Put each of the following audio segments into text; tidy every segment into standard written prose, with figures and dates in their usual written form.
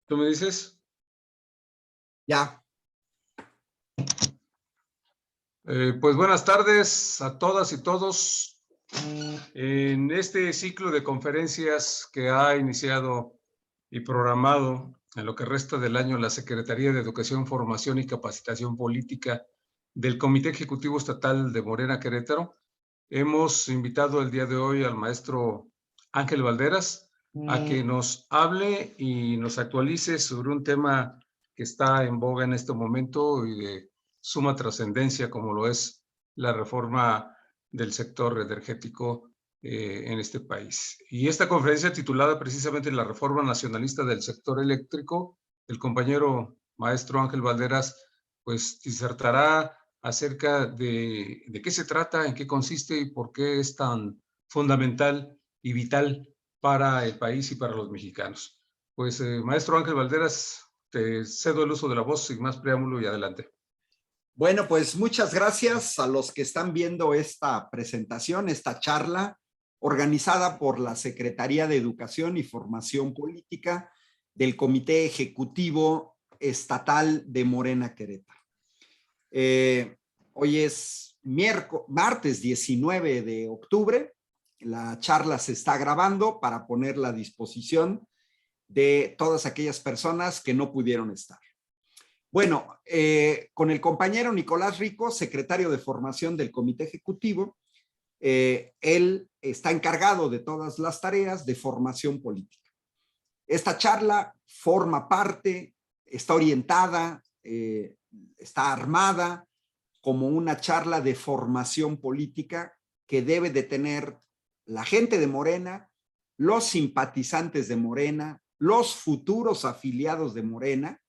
¿Tú me dices? Ya. Pues buenas tardes a todas y todos. En este ciclo de conferencias que ha iniciado y programado en lo que resta del año la Secretaría de Educación, Formación y Capacitación Política del Comité Ejecutivo Estatal de Morena Querétaro, hemos invitado el día de hoy al maestro Ángel Valderas a que nos hable y nos actualice sobre un tema que está en boga en este momento y de suma trascendencia, como lo es la reforma del sector energético en este país. Y esta conferencia titulada precisamente La reforma nacionalista del sector eléctrico, el compañero maestro Ángel Valderas pues disertará acerca de qué se trata, en qué consiste y por qué es tan fundamental y vital para el país y para los mexicanos. Pues, maestro Ángel Valderas, te cedo el uso de la voz sin más preámbulo y adelante. Bueno, pues muchas gracias a los que están viendo esta presentación, esta charla organizada por la Secretaría de Educación y Formación Política del Comité Ejecutivo Estatal de Morena Querétaro. Hoy es martes 19 de octubre. La charla se está grabando para ponerla a disposición de todas aquellas personas que no pudieron estar. Bueno, con el compañero Nicolás Rico, secretario de Formación del Comité Ejecutivo, él está encargado de todas las tareas de formación política. Esta charla forma parte, está orientada, está armada como una charla de formación política que debe de tener la gente de Morena, los simpatizantes de Morena, los futuros afiliados de Morena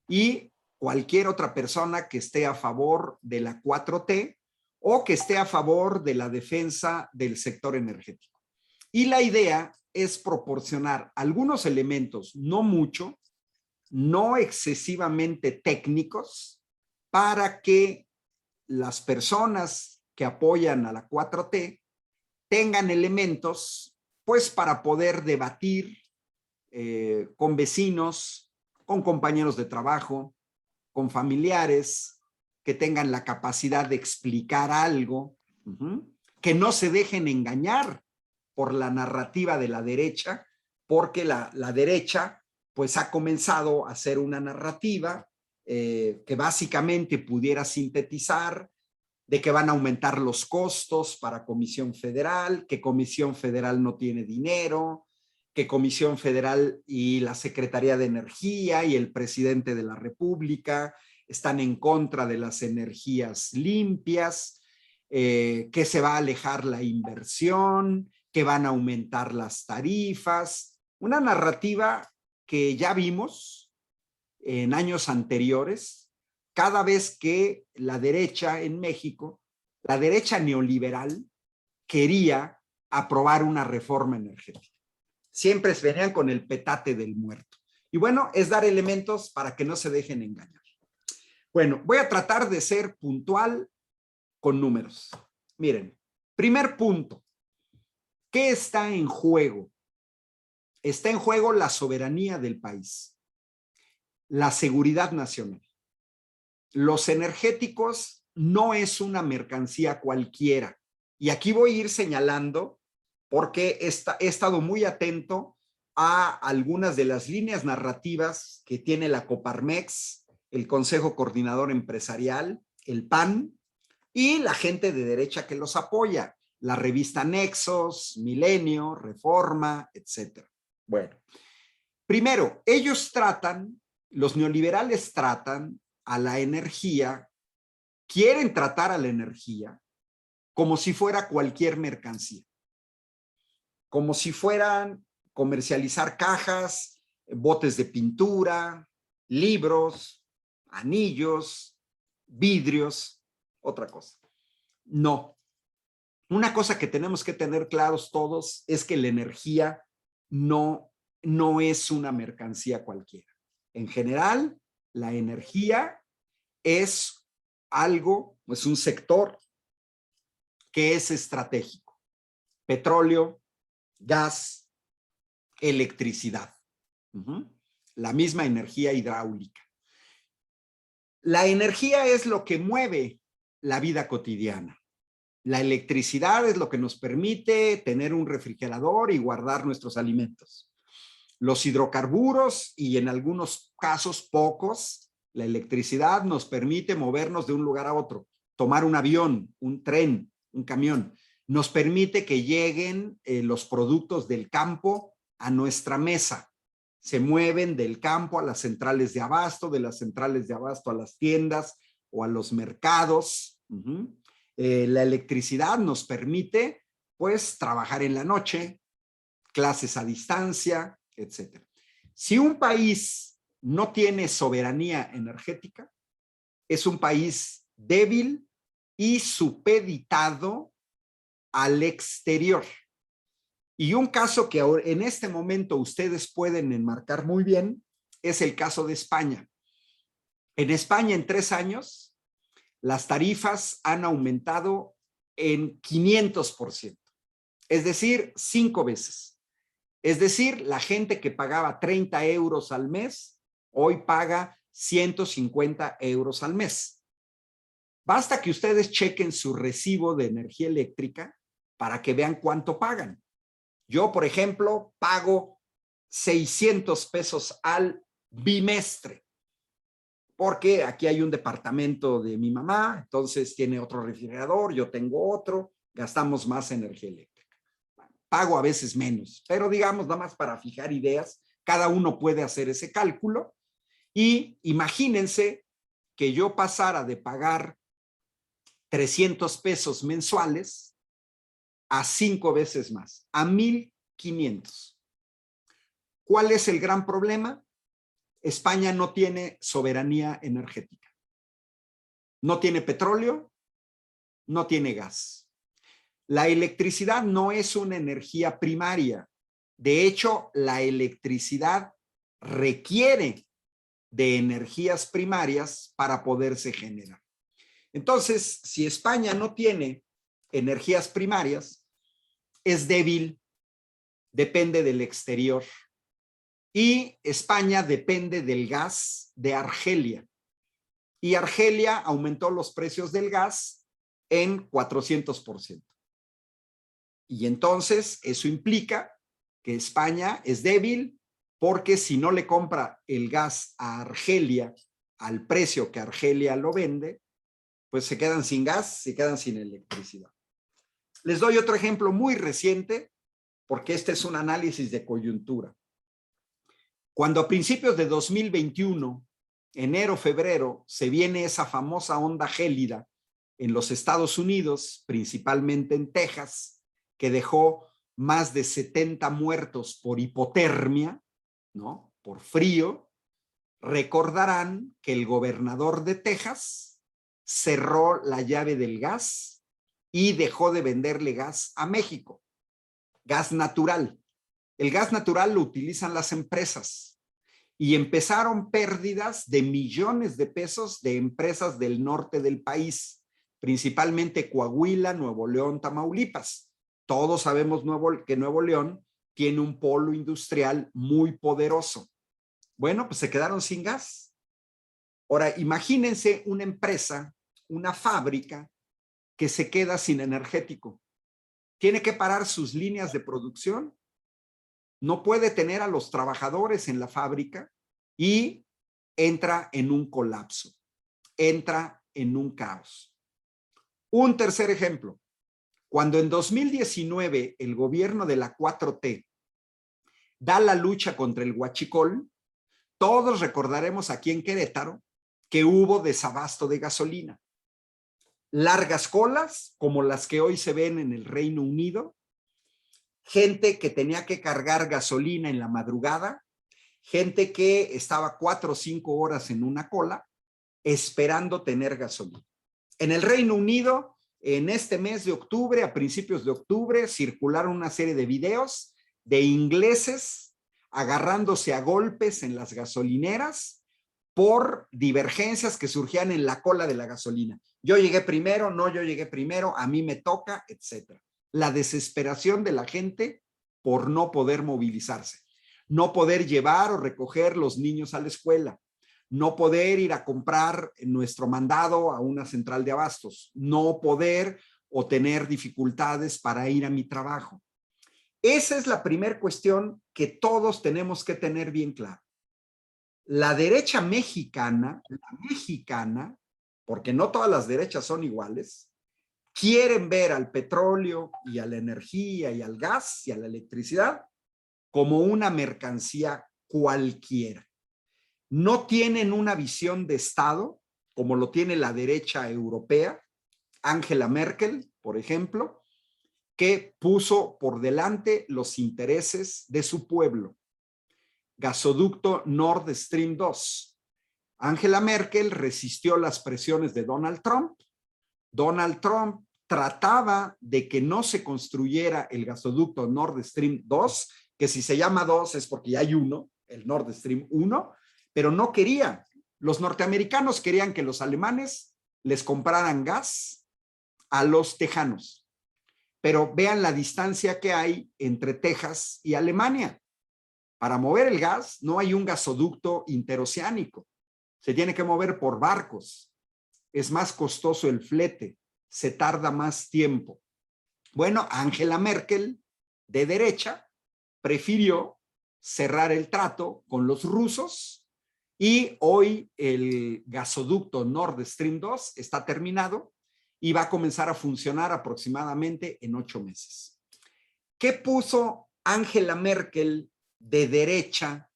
y cualquier otra persona que esté a favor de la 4T o que esté a favor de la defensa del sector energético. Y la idea es proporcionar algunos elementos, no mucho, no excesivamente técnicos, para que las personas que apoyan a la 4T tengan elementos, pues, para poder debatir con vecinos, con compañeros de trabajo, con familiares, que tengan la capacidad de explicar algo, que no se dejen engañar por la narrativa de la derecha, porque la derecha pues ha comenzado a hacer una narrativa que básicamente pudiera sintetizar de que van a aumentar los costos para Comisión Federal, que Comisión Federal no tiene dinero, que Comisión Federal y la Secretaría de Energía y el presidente de la República están en contra de las energías limpias, que se va a alejar la inversión, que van a aumentar las tarifas. Una narrativa que ya vimos en años anteriores, cada vez que la derecha en México, la derecha neoliberal, quería aprobar una reforma energética. Siempre se venían con el petate del muerto. Y bueno, es dar elementos para que no se dejen engañar. Bueno, voy a tratar de ser puntual con números. Miren, primer punto, ¿qué está en juego? Está en juego la soberanía del país, la seguridad nacional. Los energéticos no es una mercancía cualquiera. Y aquí voy a ir señalando porque he estado muy atento a algunas de las líneas narrativas que tiene la Coparmex, el Consejo Coordinador Empresarial, el PAN y la gente de derecha que los apoya, la revista Nexos, Milenio, Reforma, etc. Bueno, primero, los neoliberales tratan a la energía, quieren tratar a la energía como si fuera cualquier mercancía, como si fueran comercializar cajas, botes de pintura, libros, anillos, vidrios, otra cosa. No. Una cosa que tenemos que tener claros todos es que la energía no es una mercancía cualquiera. En general, la energía es algo, es un sector que es estratégico. Petróleo, gas, electricidad. la misma energía hidráulica. La energía es lo que mueve la vida cotidiana. La electricidad es lo que nos permite tener un refrigerador y guardar nuestros alimentos. Los hidrocarburos y en algunos casos pocos, la electricidad nos permite movernos de un lugar a otro, tomar un avión, un tren, un camión. Nos permite que lleguen los productos del campo a nuestra mesa. Se mueven del campo a las centrales de abasto, de las centrales de abasto a las tiendas o a los mercados. La electricidad nos permite, pues, trabajar en la noche, clases a distancia, etc. Si un país no tiene soberanía energética, es un país débil y supeditado al exterior. Y un caso que en este momento ustedes pueden enmarcar muy bien es el caso de España. En España, en 3 años, las tarifas han aumentado en 500%, es decir, 5 veces. Es decir, la gente que pagaba 30 euros al mes, hoy paga 150 euros al mes. Basta que ustedes chequen su recibo de energía eléctrica para que vean cuánto pagan. Yo, por ejemplo, pago 600 pesos al bimestre, porque aquí hay un departamento de mi mamá, entonces tiene otro refrigerador, yo tengo otro, gastamos más energía eléctrica. Pago a veces menos, pero digamos, nada más para fijar ideas, cada uno puede hacer ese cálculo y imagínense que yo pasara de pagar 300 pesos mensuales a 5 veces más, a 1,500. ¿Cuál es el gran problema? España no tiene soberanía energética. No tiene petróleo, no tiene gas. La electricidad no es una energía primaria. De hecho, la electricidad requiere de energías primarias para poderse generar. Entonces, si España no tiene energías primarias, es débil, depende del exterior. Y España depende del gas de Argelia. Y Argelia aumentó los precios del gas en 400%. Y entonces eso implica que España es débil porque si no le compra el gas a Argelia al precio que Argelia lo vende, pues se quedan sin gas, se quedan sin electricidad. Les doy otro ejemplo muy reciente, porque este es un análisis de coyuntura. Cuando a principios de 2021, enero, febrero, se viene esa famosa onda gélida en los Estados Unidos, principalmente en Texas, que dejó más de 70 muertos por hipotermia, ¿no? Por frío, recordarán que el gobernador de Texas cerró la llave del gas y dejó de venderle gas a México, gas natural. El gas natural lo utilizan las empresas y empezaron pérdidas de millones de pesos de empresas del norte del país, principalmente Coahuila, Nuevo León, Tamaulipas. Todos sabemos que Nuevo León tiene un polo industrial muy poderoso. Bueno, pues se quedaron sin gas. Ahora, imagínense una empresa, una fábrica que se queda sin energético. Tiene que parar sus líneas de producción. No puede tener a los trabajadores en la fábrica y entra en un colapso, entra en un caos. Un tercer ejemplo, cuando en 2019 el gobierno de la 4T da la lucha contra el huachicol, todos recordaremos aquí en Querétaro que hubo desabasto de gasolina. Largas colas, como las que hoy se ven en el Reino Unido, gente que tenía que cargar gasolina en la madrugada, gente que estaba 4 o 5 horas en una cola esperando tener gasolina. En el Reino Unido, en este mes de octubre, a principios de octubre, circularon una serie de videos de ingleses agarrándose a golpes en las gasolineras por divergencias que surgían en la cola de la gasolina. Yo llegué primero, no, yo llegué primero, a mí me toca, etc. La desesperación de la gente por no poder movilizarse. no poder llevar o recoger los niños a la escuela, no poder ir a comprar nuestro mandado a una central de abastos, no poder o tener dificultades para ir a mi trabajo. Esa es la primera cuestión que todos tenemos que tener bien claro. La derecha mexicana, porque no todas las derechas son iguales, quieren ver al petróleo y a la energía y al gas y a la electricidad como una mercancía cualquiera. No tienen una visión de Estado como lo tiene la derecha europea, Angela Merkel, por ejemplo, que puso por delante los intereses de su pueblo. Gasoducto Nord Stream 2. Angela Merkel resistió las presiones de Donald Trump. Donald Trump trataba de que no se construyera el gasoducto Nord Stream 2, que si se llama 2 es porque ya hay uno, el Nord Stream 1, pero no quería. Los norteamericanos querían que los alemanes les compraran gas a los tejanos. Pero vean la distancia que hay entre Texas y Alemania. Para mover el gas no hay un gasoducto interoceánico. Se tiene que mover por barcos. Es más costoso el flete. Se tarda más tiempo. Bueno, Angela Merkel, de derecha, prefirió cerrar el trato con los rusos y hoy el gasoducto Nord Stream 2 está terminado y va a comenzar a funcionar aproximadamente en 8 meses. ¿Qué puso Angela Merkel de derecha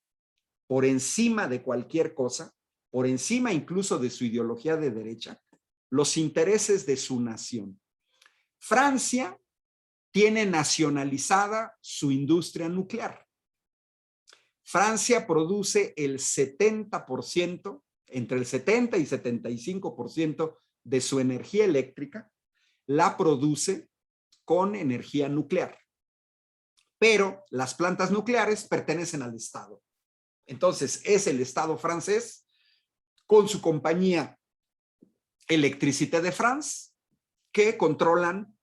por encima de cualquier cosa, por encima incluso de su ideología de derecha? Los intereses de su nación. Francia tiene nacionalizada su industria nuclear. Francia produce el 70%, entre el 70 y 75% de su energía eléctrica, la produce con energía nuclear. Pero las plantas nucleares pertenecen al Estado. Entonces, es el Estado francés con su compañía Électricité de France que controlan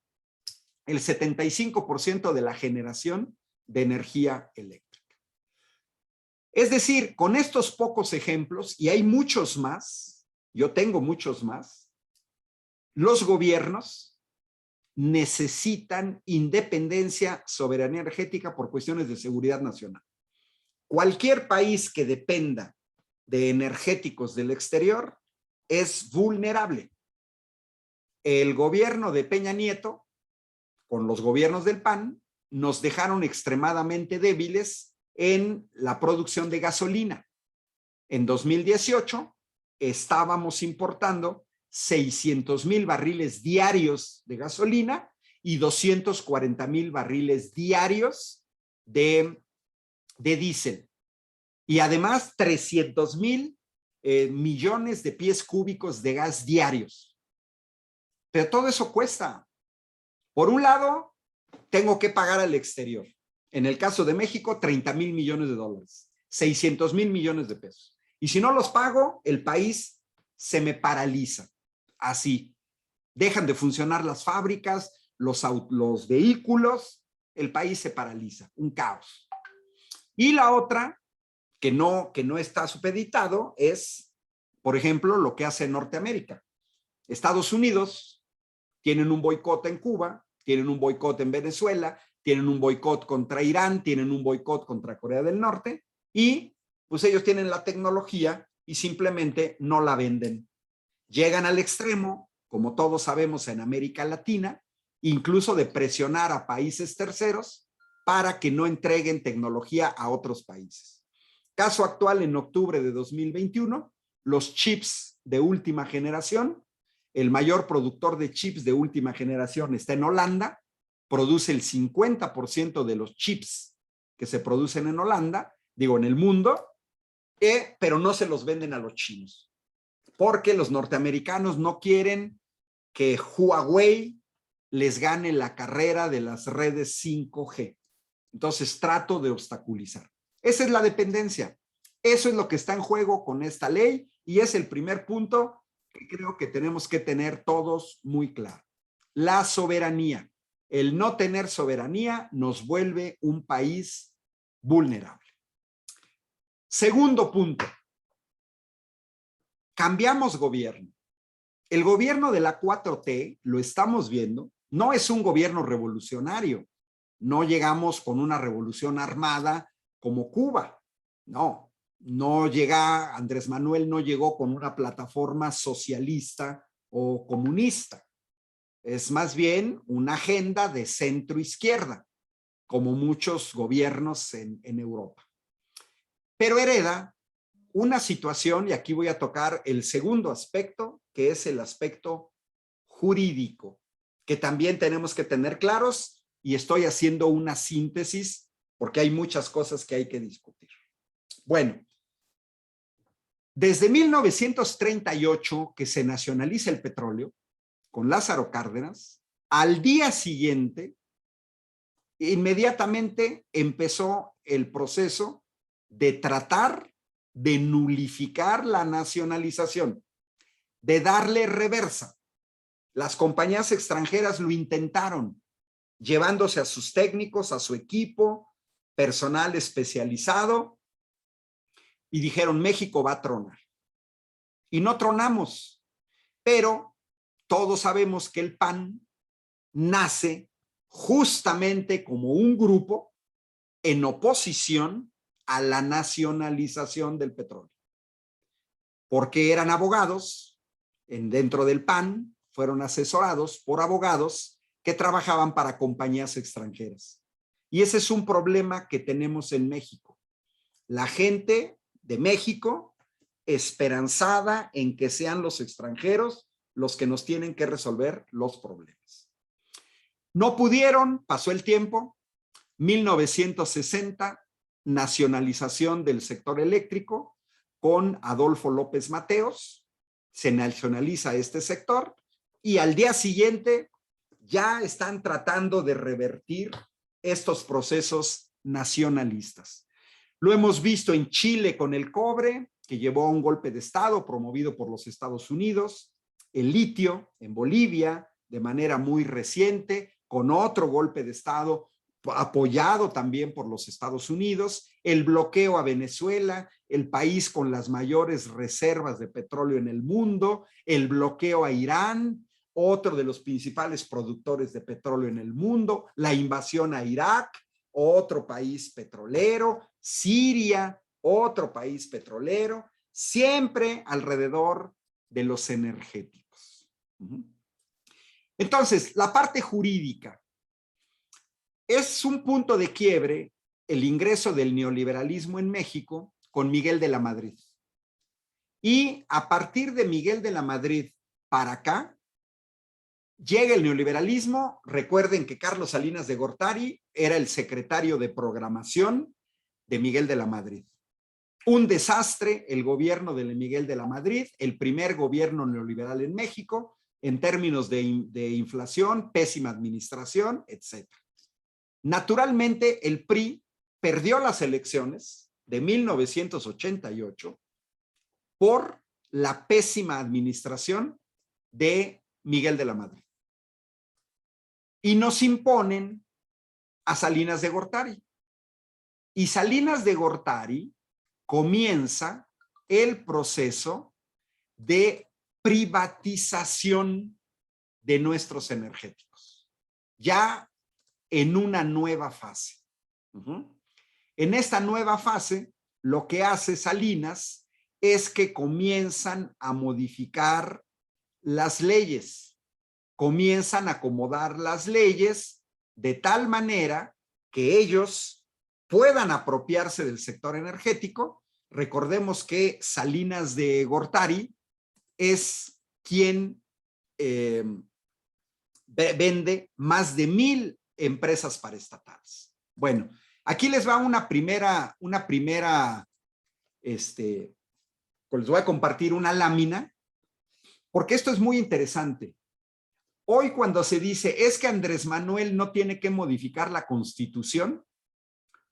el 75% de la generación de energía eléctrica. Es decir, con estos pocos ejemplos, y hay muchos más, yo tengo muchos más, los gobiernos necesitan independencia, soberanía energética por cuestiones de seguridad nacional. Cualquier país que dependa de energéticos del exterior es vulnerable. El gobierno de Peña Nieto, con los gobiernos del PAN, nos dejaron extremadamente débiles en la producción de gasolina. En 2018 estábamos importando 600,000 barriles diarios de gasolina y 240,000 barriles diarios de diésel. Y además 300,000 millones de pies cúbicos de gas diarios. Pero todo eso cuesta. Por un lado, tengo que pagar al exterior. En el caso de México, 30,000 millones de dólares, 600,000 millones de pesos. Y si no los pago, el país se me paraliza. Así. Dejan de funcionar las fábricas, los vehículos, el país se paraliza. Un caos. Y la otra, que no está supeditado, es, por ejemplo, lo que hace Norteamérica. Estados Unidos tienen un boicot en Cuba, tienen un boicot en Venezuela, tienen un boicot contra Irán, tienen un boicot contra Corea del Norte y pues ellos tienen la tecnología y simplemente no la venden. Llegan al extremo, como todos sabemos en América Latina, incluso de presionar a países terceros para que no entreguen tecnología a otros países. Caso actual, en octubre de 2021, los chips de última generación, el mayor productor de chips de última generación está en Holanda, produce el 50% de los chips que se producen en Holanda, digo en el mundo, pero no se los venden a los chinos, porque los norteamericanos no quieren que Huawei les gane la carrera de las redes 5G. Entonces trato de obstaculizar. Esa es la dependencia. Eso es lo que está en juego con esta ley y es el primer punto que creo que tenemos que tener todos muy claro. La soberanía. El no tener soberanía nos vuelve un país vulnerable. Segundo punto, cambiamos gobierno. El gobierno de la 4T, lo estamos viendo, no es un gobierno revolucionario. No llegamos con una revolución armada como Cuba. No llega, Andrés Manuel no llegó con una plataforma socialista o comunista. Es más bien una agenda de centro izquierda, como muchos gobiernos en Europa. Pero hereda una situación, y aquí voy a tocar el segundo aspecto, que es el aspecto jurídico, que también tenemos que tener claros, y estoy haciendo una síntesis porque hay muchas cosas que hay que discutir. Bueno, desde 1938 que se nacionaliza el petróleo con Lázaro Cárdenas, al día siguiente, inmediatamente empezó el proceso de tratar de nulificar la nacionalización, de darle reversa. Las compañías extranjeras lo intentaron, llevándose a sus técnicos, a su equipo, personal especializado, y dijeron, México va a tronar. Y no tronamos, pero todos sabemos que el PAN nace justamente como un grupo en oposición a la nacionalización del petróleo. Porque eran abogados, dentro del PAN, fueron asesorados por abogados que trabajaban para compañías extranjeras. Y ese es un problema que tenemos en México. La gente de México esperanzada en que sean los extranjeros los que nos tienen que resolver los problemas. No pudieron, pasó el tiempo, 1960, nacionalización del sector eléctrico con Adolfo López Mateos, se nacionaliza este sector y al día siguiente ya están tratando de revertir estos procesos nacionalistas. Lo hemos visto en Chile con el cobre, que llevó a un golpe de Estado promovido por los Estados Unidos, el litio en Bolivia, de manera muy reciente, con otro golpe de Estado apoyado también por los Estados Unidos, el bloqueo a Venezuela, el país con las mayores reservas de petróleo en el mundo, el bloqueo a Irán, otro de los principales productores de petróleo en el mundo, la invasión a Irak, otro país petrolero, Siria, otro país petrolero, siempre alrededor de los energéticos. Entonces, la parte jurídica es un punto de quiebre el ingreso del neoliberalismo en México con Miguel de la Madrid. Y a partir de Miguel de la Madrid para acá, llega el neoliberalismo. Recuerden que Carlos Salinas de Gortari era el secretario de programación de Miguel de la Madrid. Un desastre el gobierno de Miguel de la Madrid, el primer gobierno neoliberal en México, en términos de inflación, pésima administración, etc. Naturalmente, el PRI perdió las elecciones de 1988 por la pésima administración de Miguel de la Madrid. Y nos imponen a Salinas de Gortari. Y Salinas de Gortari comienza el proceso de privatización de nuestros energéticos, ya en una nueva fase. En esta nueva fase, lo que hace Salinas es que comienzan a modificar las leyes, comienzan a acomodar las leyes de tal manera que ellos puedan apropiarse del sector energético. Recordemos que Salinas de Gortari es quien vende más de 1,000 empresas paraestatales. Bueno, aquí les va una primera, les voy a compartir una lámina, porque esto es muy interesante. Hoy cuando se dice, es que Andrés Manuel no tiene que modificar la Constitución,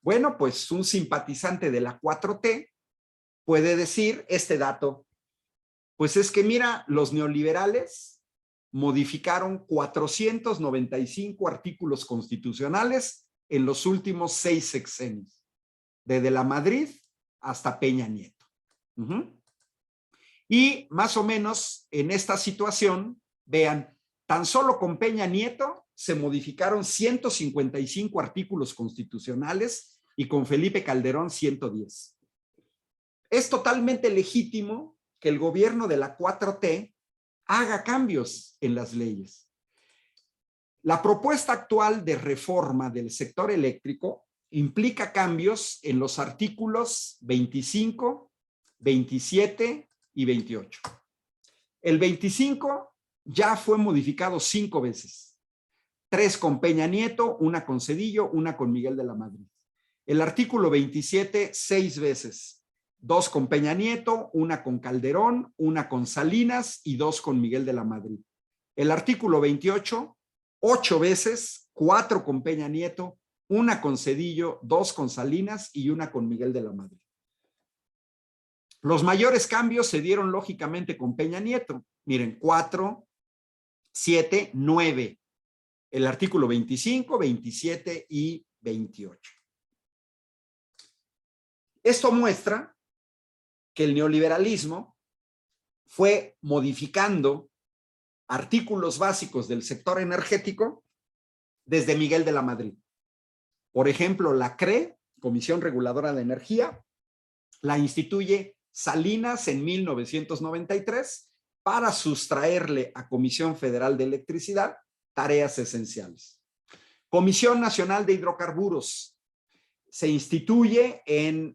bueno, pues un simpatizante de la 4T puede decir este dato. Pues es que mira, los neoliberales modificaron 495 artículos constitucionales en los últimos 6 sexenios, desde la Madrid hasta Peña Nieto. Y más o menos en esta situación, vean, tan solo con Peña Nieto se modificaron 155 artículos constitucionales y con Felipe Calderón 110. Es totalmente legítimo que el gobierno de la 4T haga cambios en las leyes. La propuesta actual de reforma del sector eléctrico implica cambios en los artículos 25, 27 y 28. El 25 ya fue modificado 5 veces. 3 con Peña Nieto, 1 con Zedillo, 1 con Miguel de la Madrid. El artículo 27, 6 veces. 2 con Peña Nieto, 1 con Calderón, 1 con Salinas y 2 con Miguel de la Madrid. El artículo 28, 8 veces, 4 con Peña Nieto, 1 con Zedillo, 2 con Salinas y 1 con Miguel de la Madrid. Los mayores cambios se dieron lógicamente con Peña Nieto. Miren, 4, 7, 9. El artículo 25, 27 y 28. Esto muestra que el neoliberalismo fue modificando artículos básicos del sector energético desde Miguel de la Madrid. Por ejemplo, la CRE, Comisión Reguladora de Energía, la instituye Salinas en 1993 para sustraerle a Comisión Federal de Electricidad tareas esenciales. Comisión Nacional de Hidrocarburos se instituye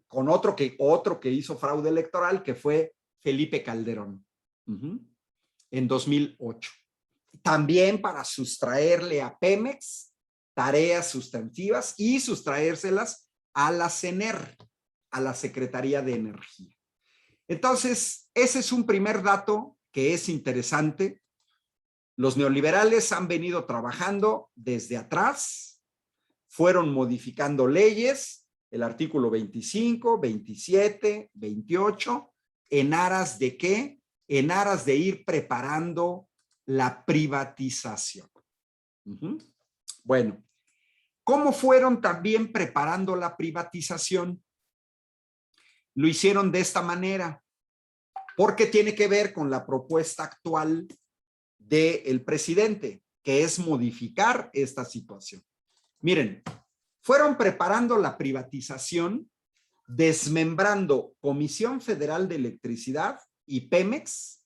con otro que hizo fraude electoral, que fue Felipe Calderón, en 2008. También para sustraerle a Pemex tareas sustantivas y sustraérselas a la CENER, a la Secretaría de Energía. Entonces, ese es un primer dato que es interesante. Los neoliberales han venido trabajando desde atrás, fueron modificando leyes, el artículo 25, 27, 28, ¿en aras de qué? En aras de ir preparando la privatización. Bueno, ¿cómo fueron también preparando la privatización? Lo hicieron de esta manera, porque tiene que ver con la propuesta actual del presidente, que es modificar esta situación. Miren, fueron preparando la privatización desmembrando Comisión Federal de Electricidad y Pemex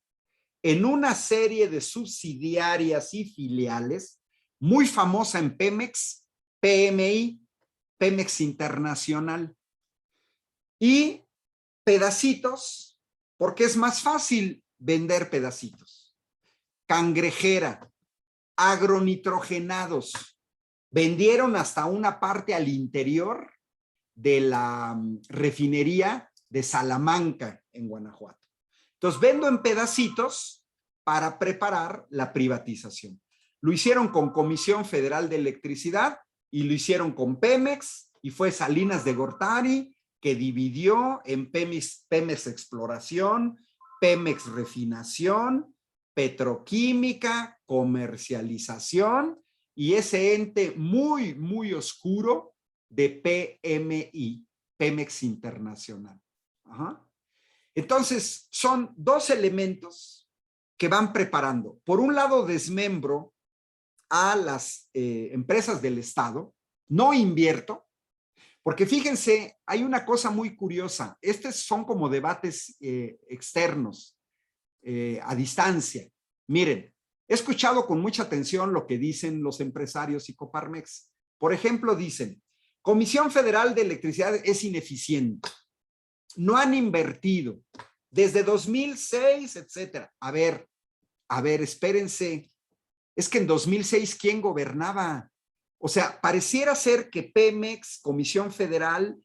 en una serie de subsidiarias y filiales, muy famosa en Pemex, PMI, Pemex Internacional, y pedacitos, porque es más fácil vender pedacitos. Cangrejera, agronitrogenados, vendieron hasta una parte al interior de la refinería de Salamanca en Guanajuato. Entonces vendo en pedacitos para preparar la privatización. Lo hicieron con Comisión Federal de Electricidad y lo hicieron con Pemex, y fue Salinas de Gortari que dividió en Pemex Exploración, Pemex Refinación, Petroquímica, Comercialización y ese ente muy, muy oscuro de PMI, Pemex Internacional. Entonces, son 2 elementos que van preparando. Por un lado, desmembro a las empresas del Estado, no invierto, porque fíjense, hay una cosa muy curiosa. Estos son como debates externos, a distancia. Miren, he escuchado con mucha atención lo que dicen los empresarios y Coparmex. Por ejemplo, dicen, Comisión Federal de Electricidad es ineficiente. No han invertido desde 2006, etcétera. A ver, espérense. Es que en 2006, ¿quién gobernaba? O sea, pareciera ser que Pemex, Comisión Federal,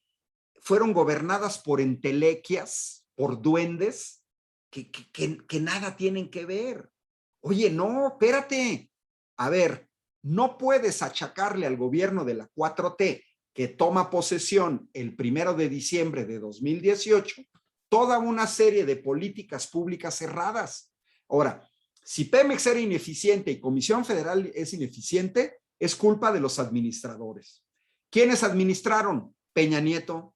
fueron gobernadas por entelequias, por duendes, que nada tienen que ver. Oye, no, espérate. A ver, no puedes achacarle al gobierno de la 4T que toma posesión el 1 de diciembre de 2018 toda una serie de políticas públicas cerradas. Ahora, si Pemex era ineficiente y Comisión Federal es ineficiente, es culpa de los administradores. ¿Quiénes administraron? Peña Nieto,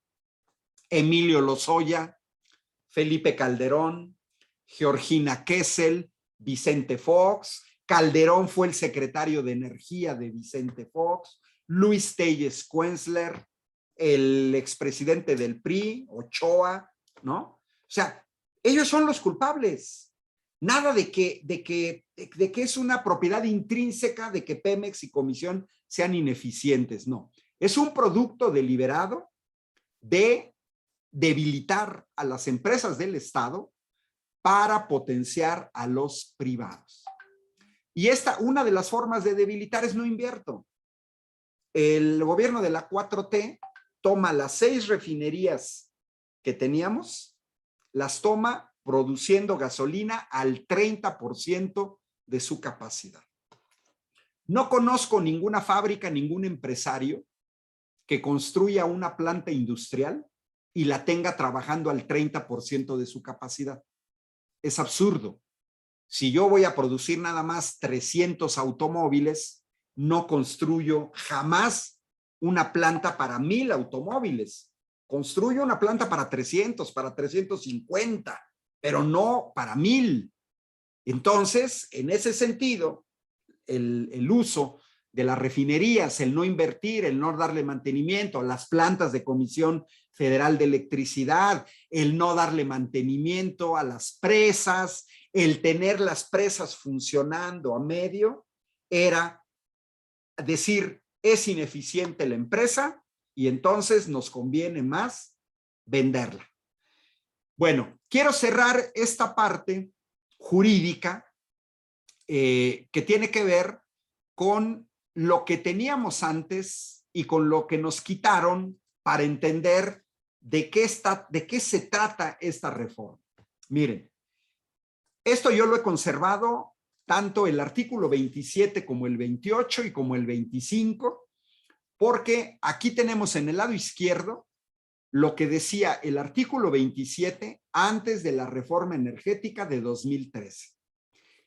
Emilio Lozoya, Felipe Calderón, Georgina Kessel, Vicente Fox. Calderón fue el secretario de Energía de Vicente Fox. Luis Telles Kuenzler, el expresidente del PRI, Ochoa, ¿no? O sea, ellos son los culpables. Nada de que es una propiedad intrínseca de que Pemex y Comisión sean ineficientes, no. Es un producto deliberado de debilitar a las empresas del Estado para potenciar a los privados. Y una de las formas de debilitar es no invierto. El gobierno de la 4T toma las 6 refinerías que teníamos, las toma produciendo gasolina al 30% de su capacidad. No conozco ninguna fábrica, ningún empresario que construya una planta industrial y la tenga trabajando al 30% de su capacidad. Es absurdo. Si yo voy a producir nada más 300 automóviles, no construyo jamás una planta para 1000 automóviles. Construyo una planta para 300, para 350, pero no para 1000. Entonces, en ese sentido, el uso de las refinerías, el no invertir, el no darle mantenimiento a las plantas de Comisión Federal de Electricidad, el no darle mantenimiento a las presas, el tener las presas funcionando a medio, era decir, es ineficiente la empresa y entonces nos conviene más venderla. Bueno, quiero cerrar esta parte jurídica que tiene que ver con lo que teníamos antes y con lo que nos quitaron para entender de qué se trata esta reforma. Miren, esto yo lo he conservado, tanto el artículo 27 como el 28 y como el 25, porque aquí tenemos en el lado izquierdo lo que decía el artículo 27 antes de la reforma energética de 2013.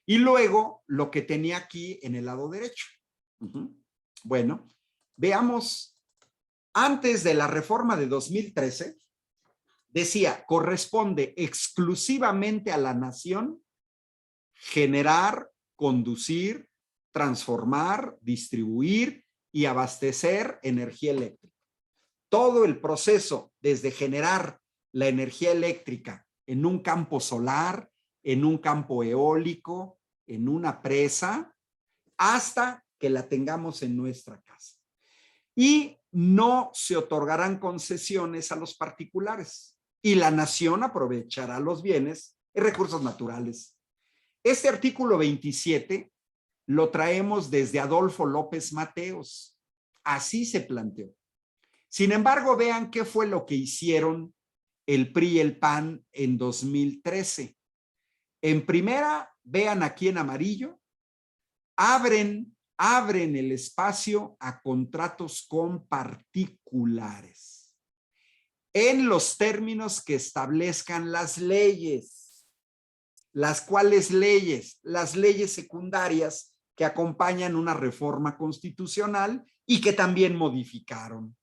Y luego lo que tenía aquí en el lado derecho. Bueno, veamos, antes de la reforma de 2013, decía, corresponde exclusivamente a la nación generar, conducir, transformar, distribuir y abastecer energía eléctrica. Todo el proceso, desde generar la energía eléctrica en un campo solar, en un campo eólico, en una presa, hasta que la tengamos en nuestra casa. Y no se otorgarán concesiones a los particulares y la nación aprovechará los bienes y recursos naturales. Este artículo 27 lo traemos desde Adolfo López Mateos. Así se planteó. Sin embargo, vean qué fue lo que hicieron el PRI y el PAN en 2013. En primera, vean aquí en amarillo, abren el espacio a contratos con particulares en los términos que establezcan las leyes. ¿Las cuales leyes? Las leyes secundarias que acompañan una reforma constitucional y que también modificaron.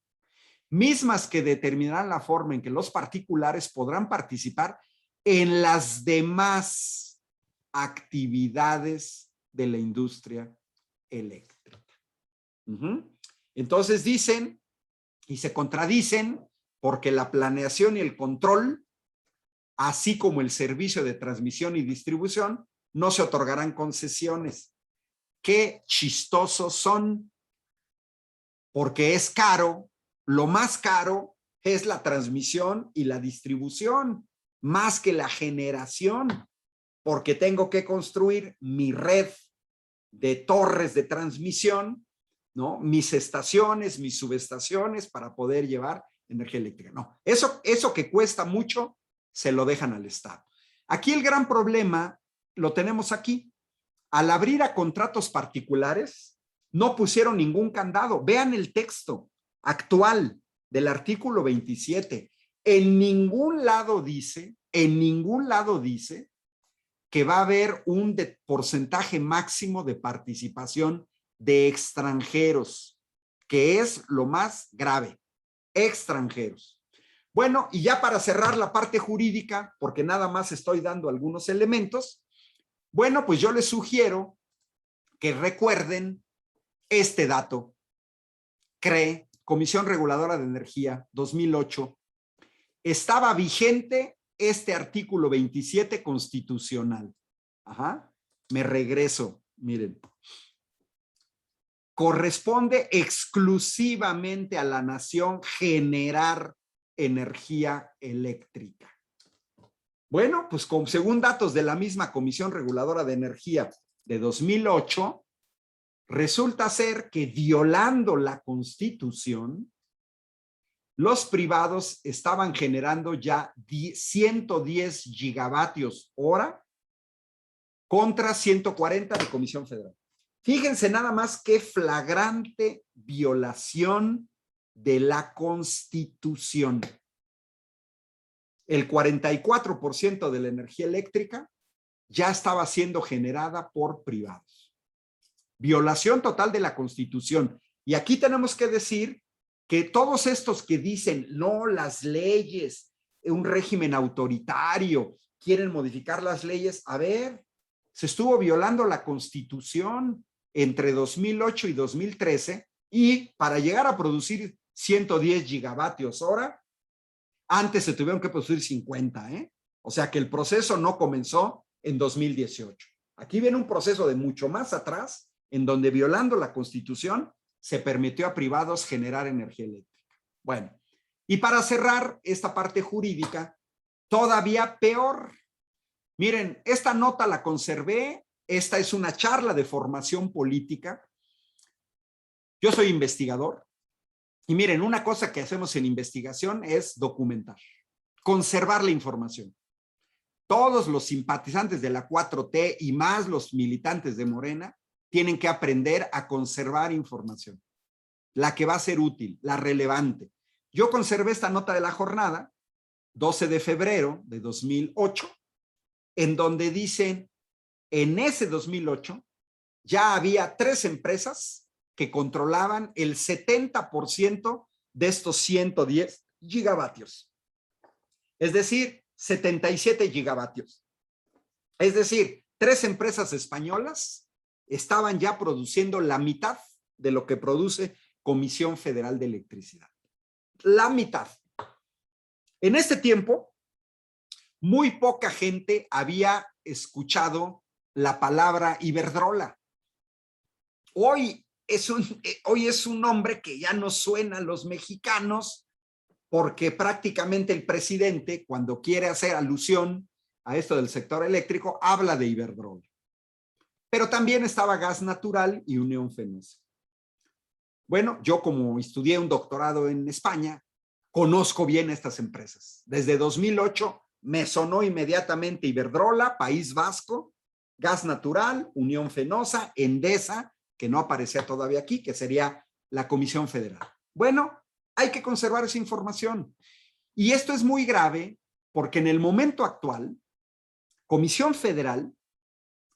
Mismas que determinarán la forma en que los particulares podrán participar en las demás actividades de la industria eléctrica. Entonces dicen y se contradicen porque la planeación y el control, así como el servicio de transmisión y distribución, no se otorgarán concesiones. Qué chistosos son, porque es caro, lo más caro es la transmisión y la distribución, más que la generación, porque tengo que construir mi red de torres de transmisión, ¿no? Mis estaciones, mis subestaciones para poder llevar energía eléctrica. No, eso que cuesta mucho, se lo dejan al Estado. Aquí el gran problema lo tenemos aquí. Al abrir a contratos particulares, no pusieron ningún candado. Vean el texto actual del artículo 27. En ningún lado dice que va a haber un porcentaje máximo de participación de extranjeros, que es lo más grave, extranjeros. Bueno, y ya para cerrar la parte jurídica, porque nada más estoy dando algunos elementos, bueno, pues yo les sugiero que recuerden este dato. CRE, Comisión Reguladora de Energía, 2008, estaba vigente este artículo 27 constitucional. Ajá. Me regreso, miren. Corresponde exclusivamente a la nación generar energía eléctrica. Bueno, pues según datos de la misma Comisión Reguladora de Energía de 2008, resulta ser que violando la Constitución, los privados estaban generando ya 110 gigavatios hora contra 140 de Comisión Federal. Fíjense nada más qué flagrante violación de la Constitución. El 44% de la energía eléctrica ya estaba siendo generada por privados. Violación total de la Constitución. Y aquí tenemos que decir que todos estos que dicen, no, las leyes, un régimen autoritario, quieren modificar las leyes, a ver, se estuvo violando la Constitución entre 2008 y 2013 y para llegar a producir 110 gigavatios hora, antes se tuvieron que producir 50, ¿eh? O sea que el proceso no comenzó en 2018. Aquí viene un proceso de mucho más atrás, en donde violando la Constitución se permitió a privados generar energía eléctrica. Bueno, y para cerrar esta parte jurídica, todavía peor. Miren, esta nota la conservé. Esta es una charla de formación política. Yo soy investigador. Y miren, una cosa que hacemos en investigación es documentar, conservar la información. Todos los simpatizantes de la 4T y más los militantes de Morena tienen que aprender a conservar información, la que va a ser útil, la relevante. Yo conservé esta nota de la jornada, 12 de febrero de 2008, en donde dicen, en ese 2008 ya había 3 empresas que controlaban el 70% de estos 110 gigavatios. Es decir, 77 gigavatios. Es decir, 3 empresas españolas estaban ya produciendo la mitad de lo que produce Comisión Federal de Electricidad. La mitad. En este tiempo, muy poca gente había escuchado la palabra Iberdrola. Hoy es un nombre que ya no suena a los mexicanos porque prácticamente el presidente, cuando quiere hacer alusión a esto del sector eléctrico, habla de Iberdrola. Pero también estaba Gas Natural y Unión Fenosa. Bueno, yo como estudié un doctorado en España, conozco bien estas empresas. Desde 2008 me sonó inmediatamente Iberdrola, País Vasco, Gas Natural, Unión Fenosa, Endesa, que no aparecía todavía aquí, que sería la Comisión Federal. Bueno, hay que conservar esa información. Y esto es muy grave porque en el momento actual, Comisión Federal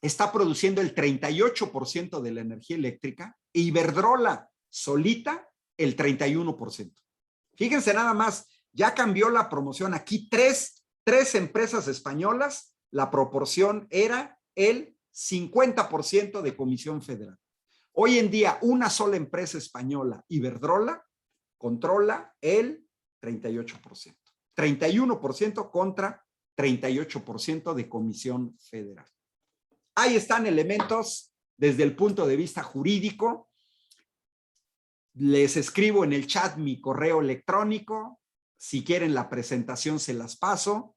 está produciendo el 38% de la energía eléctrica e Iberdrola solita el 31%. Fíjense nada más, ya cambió la promoción. Aquí tres empresas españolas, la proporción era el 50% de Comisión Federal. Hoy en día, una sola empresa española, Iberdrola, controla el 38%. 31% contra 38% de Comisión Federal. Ahí están elementos desde el punto de vista jurídico. Les escribo en el chat mi correo electrónico. Si quieren la presentación se las paso.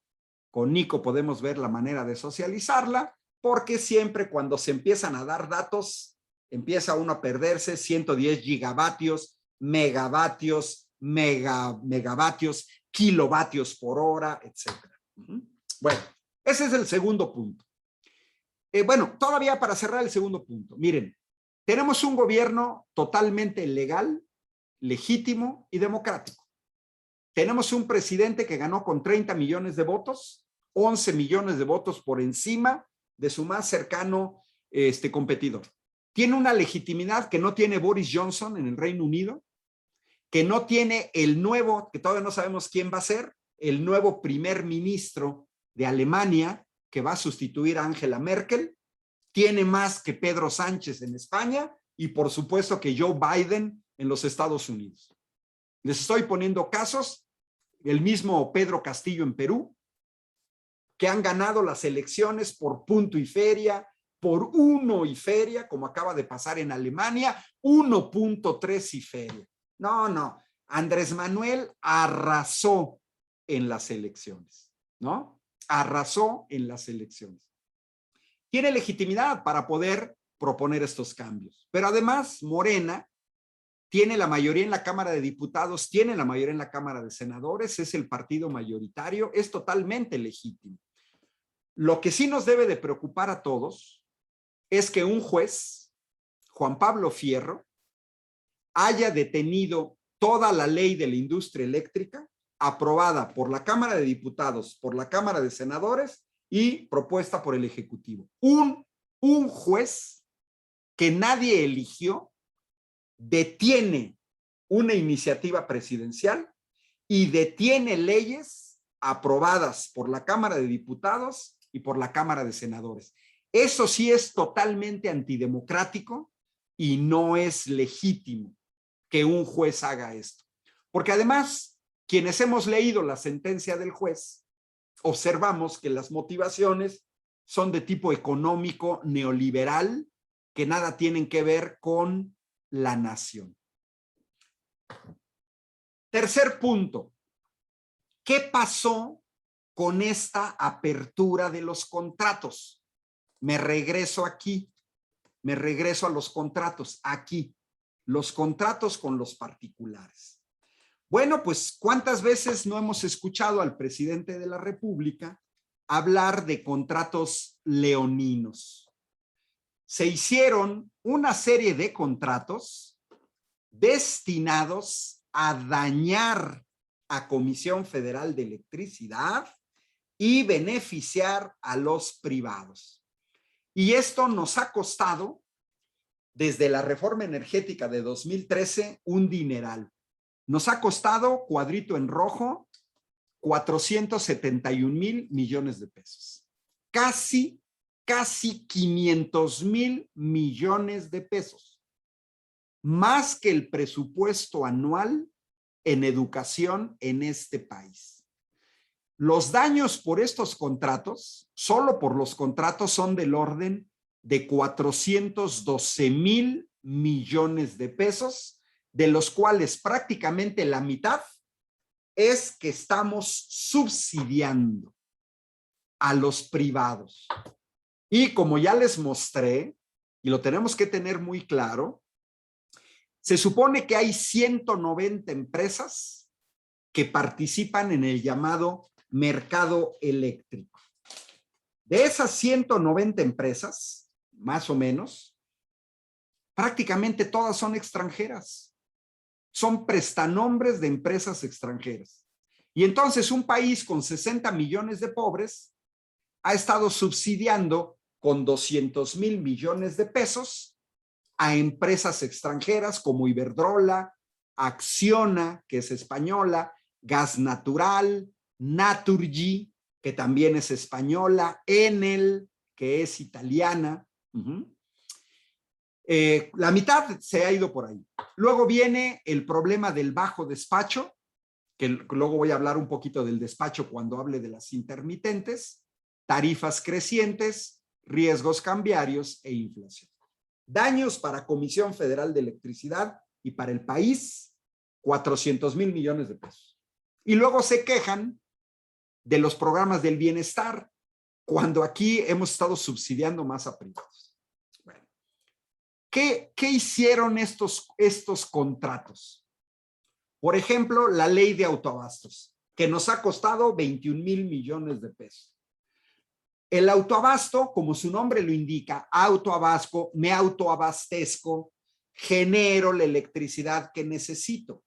Con Nico podemos ver la manera de socializarla, porque siempre cuando se empiezan a dar datos, empieza uno a perderse 110 gigavatios, megavatios, megavatios, kilovatios por hora, etc. Bueno, ese es el segundo punto. Bueno, todavía para cerrar el segundo punto, miren, tenemos un gobierno totalmente legal, legítimo y democrático. Tenemos un presidente que ganó con 30 millones de votos, 11 millones de votos por encima de su más cercano competidor. Tiene una legitimidad que no tiene Boris Johnson en el Reino Unido, que no tiene el nuevo, que todavía no sabemos quién va a ser, el nuevo primer ministro de Alemania, que va a sustituir a Angela Merkel. Tiene más que Pedro Sánchez en España y por supuesto que Joe Biden en los Estados Unidos. Les estoy poniendo casos, el mismo Pedro Castillo en Perú, que han ganado las elecciones por punto y feria, por 1 y feria, como acaba de pasar en Alemania, 1.3 y feria. No, Andrés Manuel arrasó en las elecciones, ¿no? Arrasó en las elecciones. Tiene legitimidad para poder proponer estos cambios, pero además Morena tiene la mayoría en la Cámara de Diputados, tiene la mayoría en la Cámara de Senadores, es el partido mayoritario, es totalmente legítimo. Lo que sí nos debe de preocupar a todos es que un juez, Juan Pablo Fierro, haya detenido toda la ley de la industria eléctrica aprobada por la Cámara de Diputados, por la Cámara de Senadores y propuesta por el Ejecutivo. Un juez que nadie eligió detiene una iniciativa presidencial y detiene leyes aprobadas por la Cámara de Diputados y por la Cámara de Senadores. Eso sí es totalmente antidemocrático y no es legítimo que un juez haga esto. Porque además, quienes hemos leído la sentencia del juez, observamos que las motivaciones son de tipo económico neoliberal, que nada tienen que ver con la nación. Tercer punto. ¿Qué pasó con esta apertura de los contratos? Me regreso aquí, me regreso a los contratos, aquí, los contratos con los particulares. Bueno, pues ¿cuántas veces no hemos escuchado al presidente de la República hablar de contratos leoninos? Se hicieron una serie de contratos destinados a dañar a Comisión Federal de Electricidad y beneficiar a los privados. Y esto nos ha costado, desde la reforma energética de 2013, un dineral. Nos ha costado, cuadrito en rojo, 471,000 millones de pesos. Casi 500,000 millones de pesos. Más que el presupuesto anual en educación en este país. Los daños por estos contratos, solo por los contratos, son del orden de 412,000 millones de pesos, de los cuales prácticamente la mitad es que estamos subsidiando a los privados. Y como ya les mostré, y lo tenemos que tener muy claro, se supone que hay 190 empresas que participan en el llamado mercado eléctrico. De esas 190 empresas, más o menos, prácticamente todas son extranjeras. Son prestanombres de empresas extranjeras. Y entonces un país con 60 millones de pobres ha estado subsidiando con 200,000 millones de pesos a empresas extranjeras como Iberdrola, Acciona, que es española, Gas Natural, Naturgy, que también es española, Enel, que es italiana. La mitad se ha ido por ahí. Luego viene el problema del bajo despacho, que luego voy a hablar un poquito del despacho cuando hable de las intermitentes, tarifas crecientes, riesgos cambiarios e inflación. Daños para Comisión Federal de Electricidad y para el país, 400,000 millones de pesos. Y luego se quejan de los programas del bienestar, cuando aquí hemos estado subsidiando más a privados. Bueno, ¿qué hicieron estos contratos? Por ejemplo, la ley de autoabastos, que nos ha costado 21,000 millones de pesos. El autoabasto, como su nombre lo indica, autoabasto, me autoabastezco, genero la electricidad que necesito.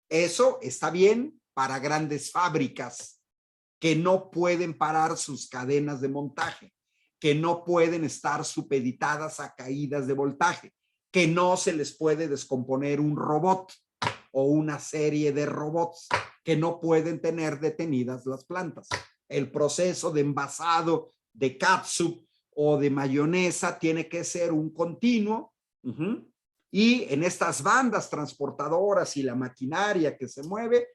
Eso está bien para grandes fábricas que no pueden parar sus cadenas de montaje, que no pueden estar supeditadas a caídas de voltaje, que no se les puede descomponer un robot o una serie de robots. que no pueden tener detenidas las plantas. El proceso de envasado de catsup o de mayonesa tiene que ser un continuo. Y en estas bandas transportadoras y la maquinaria que se mueve,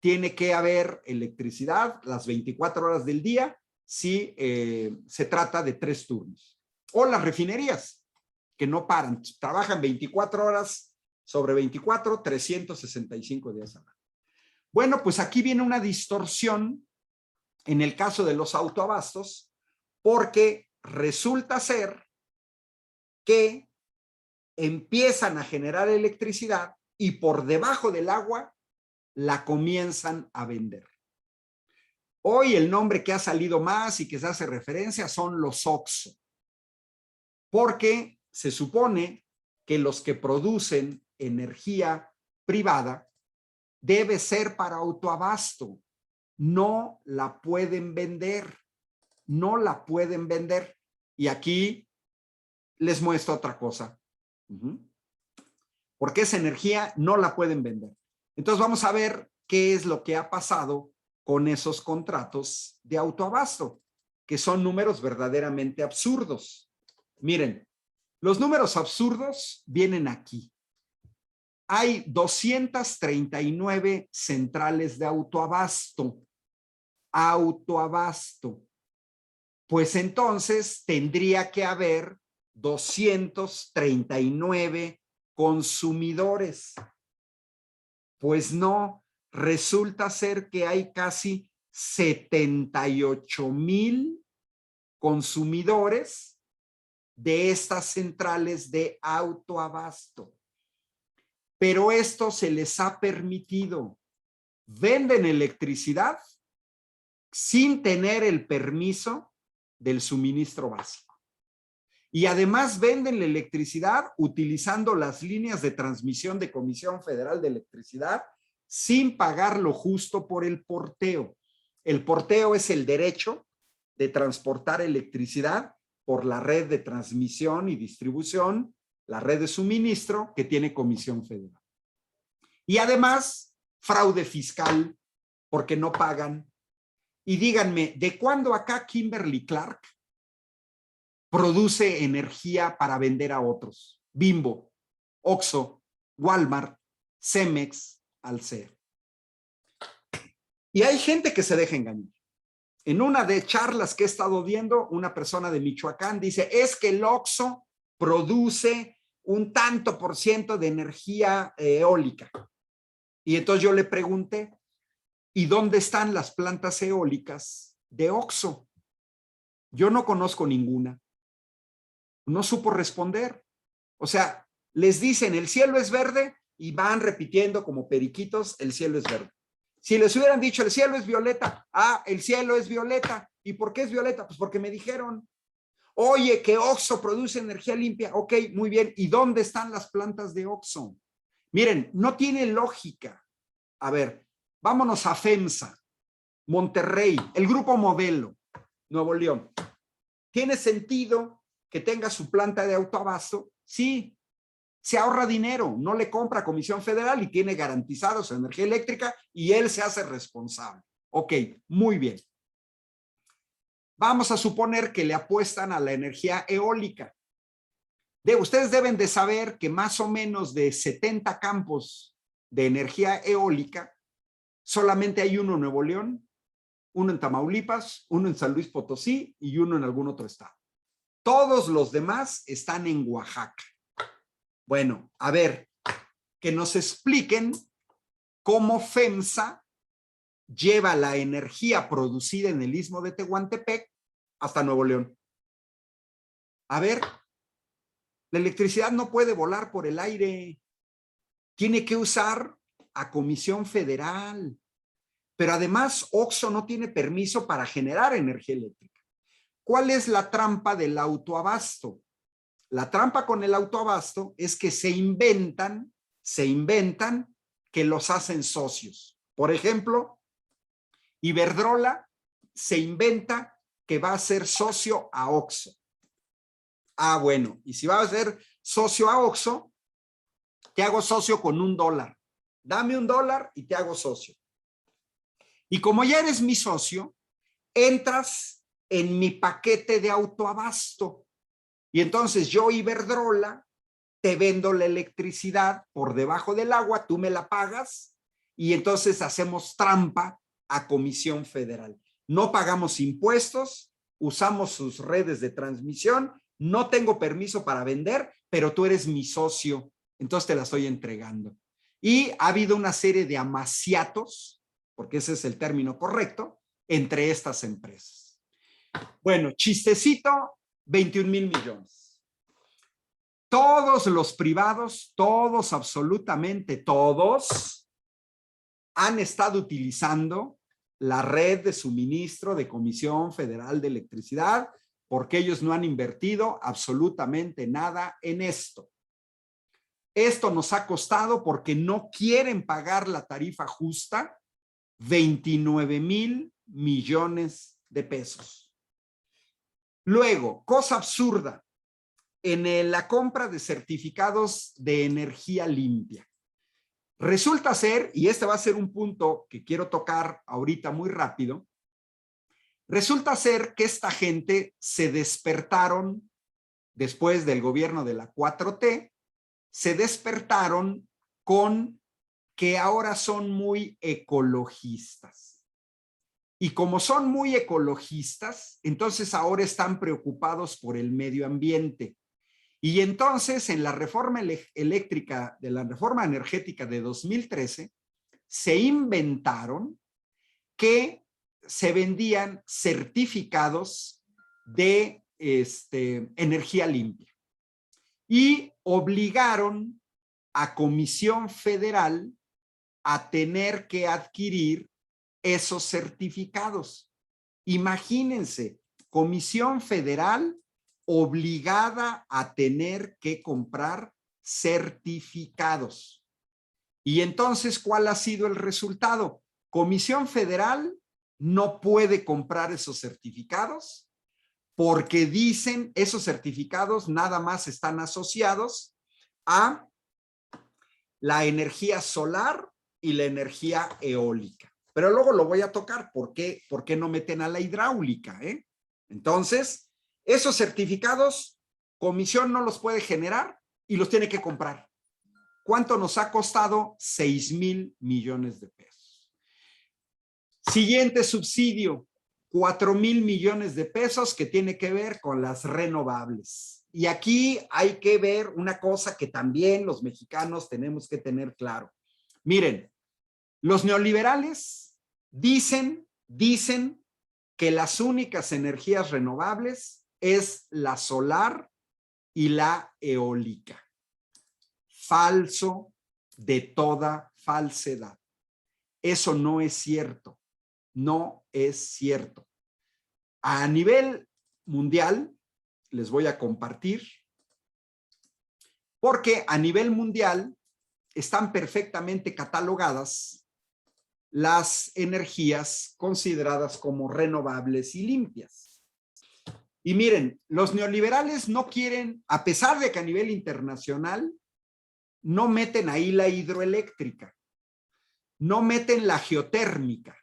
tiene que haber electricidad las 24 horas del día si se trata de 3 turnos. O las refinerías, que no paran, trabajan 24 horas sobre 24, 365 días al año. Bueno, pues aquí viene una distorsión en el caso de los autoabastos, porque resulta ser que empiezan a generar electricidad y por debajo del agua la comienzan a vender. Hoy el nombre que ha salido más y que se hace referencia son los OXXO, porque se supone que los que producen energía privada debe ser para autoabasto. No la pueden vender, no la pueden vender. Y aquí les muestro otra cosa. Porque esa energía no la pueden vender. Entonces vamos a ver qué es lo que ha pasado con esos contratos de autoabasto, que son números verdaderamente absurdos. Miren, los números absurdos vienen aquí. Hay 239 centrales de autoabasto. Autoabasto. Pues entonces tendría que haber 239 consumidores. Pues no, resulta ser que hay casi 78,000 consumidores de estas centrales de autoabasto. Pero esto se les ha permitido. Venden electricidad sin tener el permiso del suministro básico. Y además venden la electricidad utilizando las líneas de transmisión de Comisión Federal de Electricidad sin pagar lo justo por el porteo. El porteo es el derecho de transportar electricidad por la red de transmisión y distribución, la red de suministro que tiene Comisión Federal. Y además, fraude fiscal porque no pagan. Y díganme, ¿de cuándo acá Kimberly-Clark produce energía para vender a otros? Bimbo, Oxxo, Walmart, Cemex, Alsea. Y hay gente que se deja engañar. En una de charlas que he estado viendo, una persona de Michoacán dice, es que el Oxxo produce un tanto por ciento de energía eólica. Y entonces yo le pregunté, ¿y dónde están las plantas eólicas de Oxxo? Yo no conozco ninguna. No supo responder. O sea, les dicen el cielo es verde y van repitiendo como periquitos, el cielo es verde. Si les hubieran dicho el cielo es violeta, el cielo es violeta. ¿Y por qué es violeta? Pues porque me dijeron. Oye, que Oxxo produce energía limpia. Ok, muy bien. ¿Y dónde están las plantas de Oxxo? Miren, no tiene lógica. A ver, vámonos a FEMSA, Monterrey, el Grupo Modelo, Nuevo León. ¿Tiene sentido que tenga su planta de autoabasto? Sí, se ahorra dinero, no le compra a Comisión Federal y tiene garantizada su energía eléctrica y él se hace responsable. Ok, muy bien. Vamos a suponer que le apuestan a la energía eólica. Ustedes deben de saber que más o menos de 70 campos de energía eólica, solamente hay uno en Nuevo León, uno en Tamaulipas, uno en San Luis Potosí y uno en algún otro estado. Todos los demás están en Oaxaca. Bueno, a ver, que nos expliquen cómo FEMSA lleva la energía producida en el Istmo de Tehuantepec hasta Nuevo León. A ver, la electricidad no puede volar por el aire. Tiene que usar a Comisión Federal. Pero además, Oxxo no tiene permiso para generar energía eléctrica. ¿Cuál es la trampa del autoabasto? La trampa con el autoabasto es que se inventan que los hacen socios. Por ejemplo, Iberdrola se inventa que va a ser socio a Oxxo. Bueno, y si va a ser socio a Oxxo, te hago socio con $1. Dame $1 y te hago socio. Y como ya eres mi socio, entras en mi paquete de autoabasto. Y entonces yo, Iberdrola, te vendo la electricidad por debajo del agua, tú me la pagas y entonces hacemos trampa a Comisión Federal. No pagamos impuestos, usamos sus redes de transmisión, no tengo permiso para vender, pero tú eres mi socio, entonces te la estoy entregando. Y ha habido una serie de amaciatos, porque ese es el término correcto, entre estas empresas. Bueno, chistecito, 21,000 millones. Todos los privados, todos, absolutamente todos, han estado utilizando la red de suministro de Comisión Federal de Electricidad porque ellos no han invertido absolutamente nada en esto. Esto nos ha costado, porque no quieren pagar la tarifa justa, 29,000 millones de pesos. Luego, cosa absurda, en la compra de certificados de energía limpia. Resulta ser, y este va a ser un punto que quiero tocar ahorita muy rápido, resulta ser que esta gente se despertaron después del gobierno de la 4T, se despertaron con que ahora son muy ecologistas. Y como son muy ecologistas, entonces ahora están preocupados por el medio ambiente. Y entonces en la reforma eléctrica, de la reforma energética de 2013, se inventaron que se vendían certificados de energía limpia y obligaron a Comisión Federal a tener que adquirir esos certificados. Imagínense, Comisión Federal obligada a tener que comprar certificados. Y entonces, ¿cuál ha sido el resultado? Comisión Federal no puede comprar esos certificados porque dicen esos certificados nada más están asociados a la energía solar y la energía eólica. Pero luego lo voy a tocar. ¿Por qué no meten a la hidráulica? Entonces, esos certificados, Comisión no los puede generar y los tiene que comprar. ¿Cuánto nos ha costado? 6,000 millones de pesos. Siguiente subsidio, 4,000 millones de pesos, que tiene que ver con las renovables. Y aquí hay que ver una cosa que también los mexicanos tenemos que tener claro. Miren, los neoliberales dicen que las únicas energías renovables es la solar y la eólica. Falso de toda falsedad. Eso no es cierto. No es cierto. A nivel mundial, les voy a compartir, porque a nivel mundial están perfectamente catalogadas las energías consideradas como renovables y limpias. Y miren, los neoliberales no quieren, a pesar de que a nivel internacional no meten ahí la hidroeléctrica, no meten la geotérmica,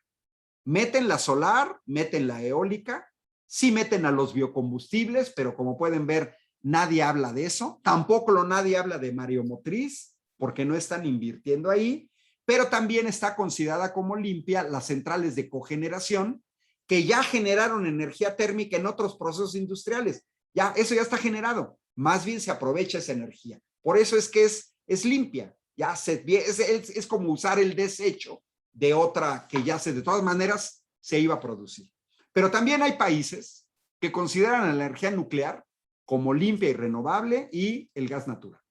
meten la solar, meten la eólica, sí meten a los biocombustibles, pero como pueden ver, nadie habla de eso. Tampoco nadie habla de mareomotriz, porque no están invirtiendo ahí, pero también está considerada como limpia las centrales de cogeneración, que ya generaron energía térmica en otros procesos industriales. Ya, eso ya está generado. Más bien se aprovecha esa energía. Por eso es que es limpia. Ya es como usar el desecho de otra que ya de todas maneras se iba a producir. Pero también hay países que consideran la energía nuclear como limpia y renovable y el gas natural.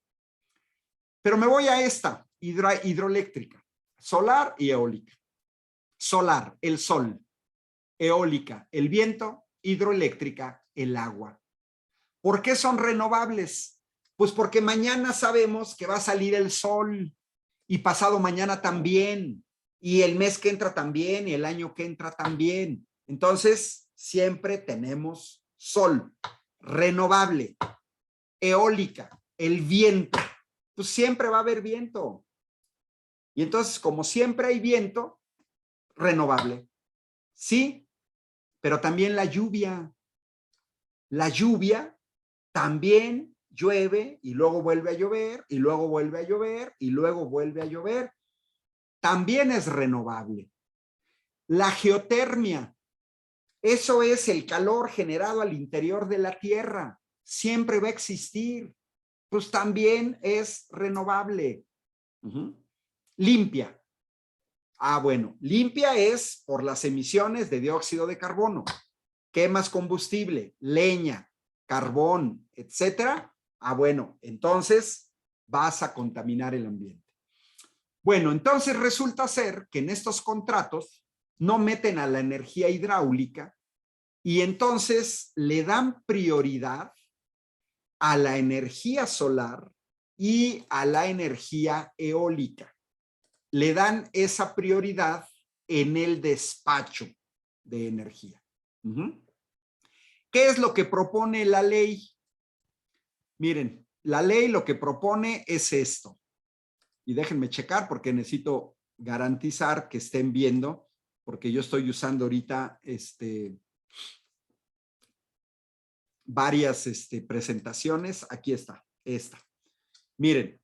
Pero me voy a esta, hidroeléctrica, solar y eólica. Solar, el sol. Eólica, el viento. Hidroeléctrica, el agua. ¿Por qué son renovables? Pues porque mañana sabemos que va a salir el sol y pasado mañana también, y el mes que entra también, y el año que entra también. Entonces, siempre tenemos sol. Renovable, eólica, el viento. Pues siempre va a haber viento. Y entonces, como siempre hay viento, renovable. Sí, pero también la lluvia. La lluvia también llueve y luego vuelve a llover y luego vuelve a llover y luego vuelve a llover. También es renovable. La geotermia, eso es el calor generado al interior de la Tierra. Siempre va a existir. Pues también es renovable. Limpia. Bueno, limpia es por las emisiones de dióxido de carbono. Quemas combustible, leña, carbón, etcétera. Bueno, entonces vas a contaminar el ambiente. Bueno, entonces resulta ser que en estos contratos no meten a la energía hidráulica y entonces le dan prioridad a la energía solar y a la energía eólica. Le dan esa prioridad en el despacho de energía. ¿Qué es lo que propone la ley? Miren, la ley lo que propone es esto. Y déjenme checar porque necesito garantizar que estén viendo, porque yo estoy usando ahorita varias presentaciones. Aquí está, esta. Miren,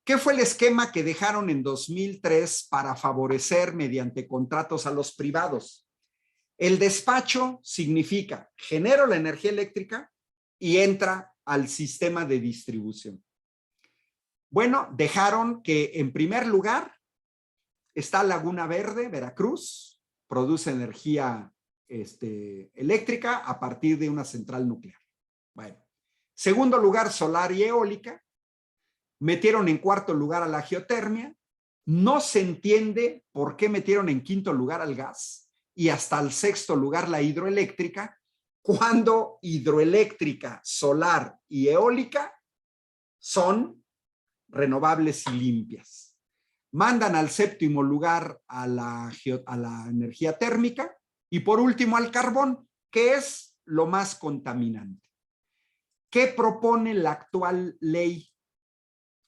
¿qué fue el esquema que dejaron en 2003 para favorecer mediante contratos a los privados? El despacho significa genero la energía eléctrica y entra al sistema de distribución. Bueno, dejaron que en primer lugar está Laguna Verde, Veracruz, produce energía eléctrica a partir de una central nuclear. Bueno, segundo lugar, solar y eólica. Metieron en cuarto lugar a la geotermia. No se entiende por qué metieron en quinto lugar al gas y hasta el sexto lugar la hidroeléctrica, cuando hidroeléctrica, solar y eólica son renovables y limpias. Mandan al séptimo lugar a la energía térmica y por último al carbón, que es lo más contaminante. ¿Qué propone la actual ley?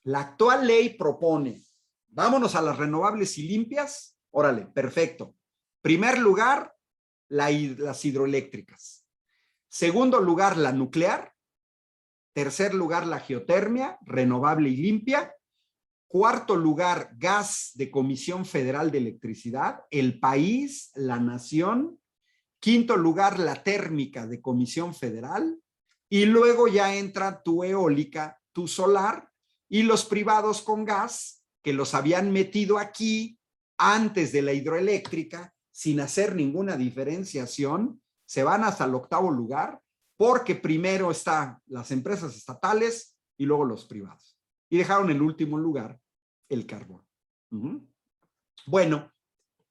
La actual ley propone, vámonos a las renovables y limpias. Órale, perfecto. Primer lugar, las hidroeléctricas. Segundo lugar, la nuclear. Tercer lugar, la geotermia, renovable y limpia. Cuarto lugar, gas de Comisión Federal de Electricidad, el país, la nación. Quinto lugar, la térmica de Comisión Federal. Y luego ya entra tu eólica, tu solar y los privados con gas que los habían metido aquí antes de la hidroeléctrica sin hacer ninguna diferenciación, se van hasta el octavo lugar porque primero están las empresas estatales y luego los privados. Y dejaron en último lugar el carbón. Bueno,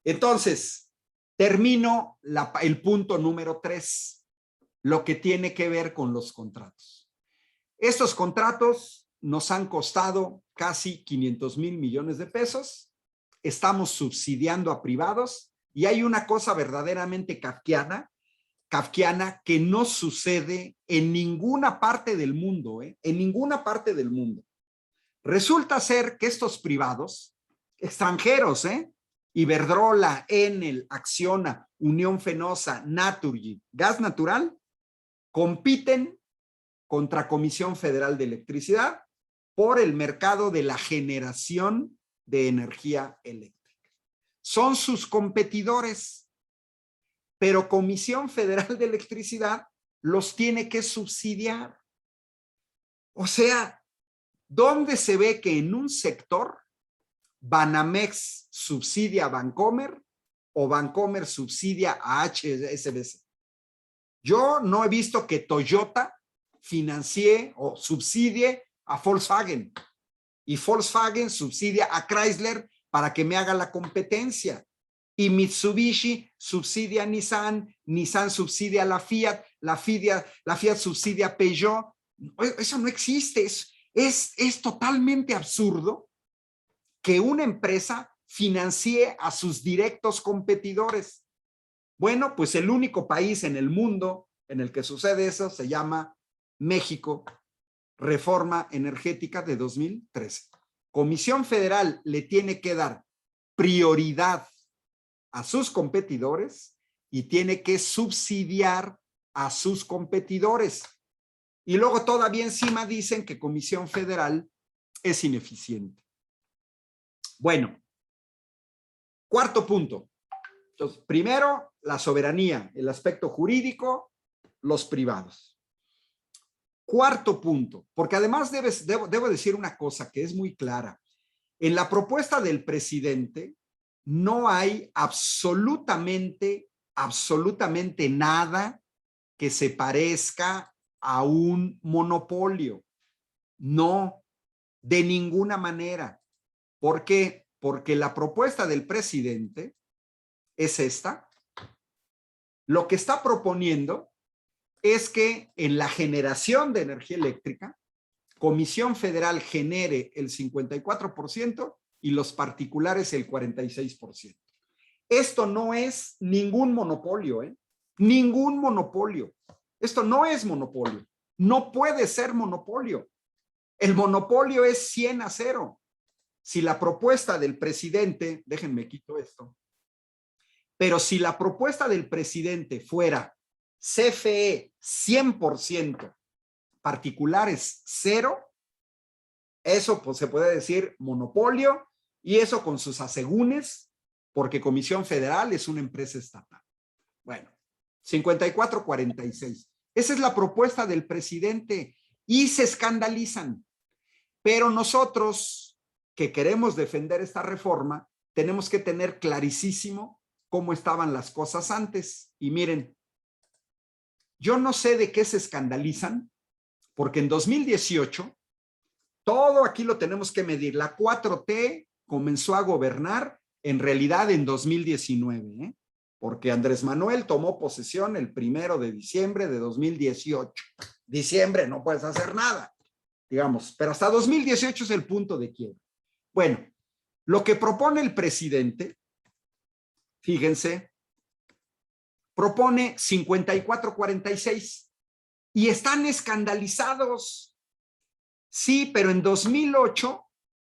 entonces termino el punto número 3, lo que tiene que ver con los contratos. Estos contratos nos han costado casi 500,000 millones de pesos. Estamos subsidiando a privados y hay una cosa verdaderamente kafkiana que no sucede en ninguna parte del mundo, en ninguna parte del mundo. Resulta ser que estos privados, extranjeros, Iberdrola, Enel, Acciona, Unión Fenosa, Naturgy, Gas Natural, compiten contra Comisión Federal de Electricidad por el mercado de la generación de energía eléctrica. Son sus competidores, pero Comisión Federal de Electricidad los tiene que subsidiar. O sea, ¿dónde se ve que en un sector Banamex subsidia a Bancomer o Bancomer subsidia a HSBC? Yo no he visto que Toyota financie o subsidie a Volkswagen y Volkswagen subsidia a Chrysler para que me haga la competencia y Mitsubishi subsidia a Nissan, Nissan subsidia a la Fiat subsidia a Peugeot. Eso no existe, es totalmente absurdo que una empresa financie a sus directos competidores. Bueno, pues el único país en el mundo en el que sucede eso se llama México. Reforma energética de 2013. Comisión Federal le tiene que dar prioridad a sus competidores y tiene que subsidiar a sus competidores. Y luego todavía encima dicen que Comisión Federal es ineficiente. Bueno, cuarto punto. Entonces, primero, la soberanía, el aspecto jurídico, los privados. Cuarto punto, porque además debo decir una cosa que es muy clara. En la propuesta del presidente no hay absolutamente nada que se parezca a un monopolio. No, de ninguna manera. ¿Por qué? Porque la propuesta del presidente es esta. Lo que está proponiendo es que en la generación de energía eléctrica, Comisión Federal genere el 54% y los particulares el 46%. Esto no es ningún monopolio, ¿eh? Ningún monopolio. Esto no es monopolio. No puede ser monopolio. El monopolio es 100-0. Si la propuesta del presidente, déjenme quito esto, pero si la propuesta del presidente fuera CFE 100%, particulares 0, eso pues se puede decir monopolio, y eso con sus asegúnes, porque Comisión Federal es una empresa estatal. Bueno, 54-46. Esa es la propuesta del presidente y se escandalizan. Pero nosotros que queremos defender esta reforma, tenemos que tener clarísimo cómo estaban las cosas antes. Y miren, yo no sé de qué se escandalizan, porque en 2018, todo aquí lo tenemos que medir. La 4T comenzó a gobernar en realidad en 2019, ¿eh? Porque Andrés Manuel tomó posesión el 1 de diciembre de 2018. Diciembre no puedes hacer nada, digamos, pero hasta 2018 es el punto de quiebre. Bueno, lo que propone el presidente, fíjense, propone 54-46 y están escandalizados. Sí, pero en 2008,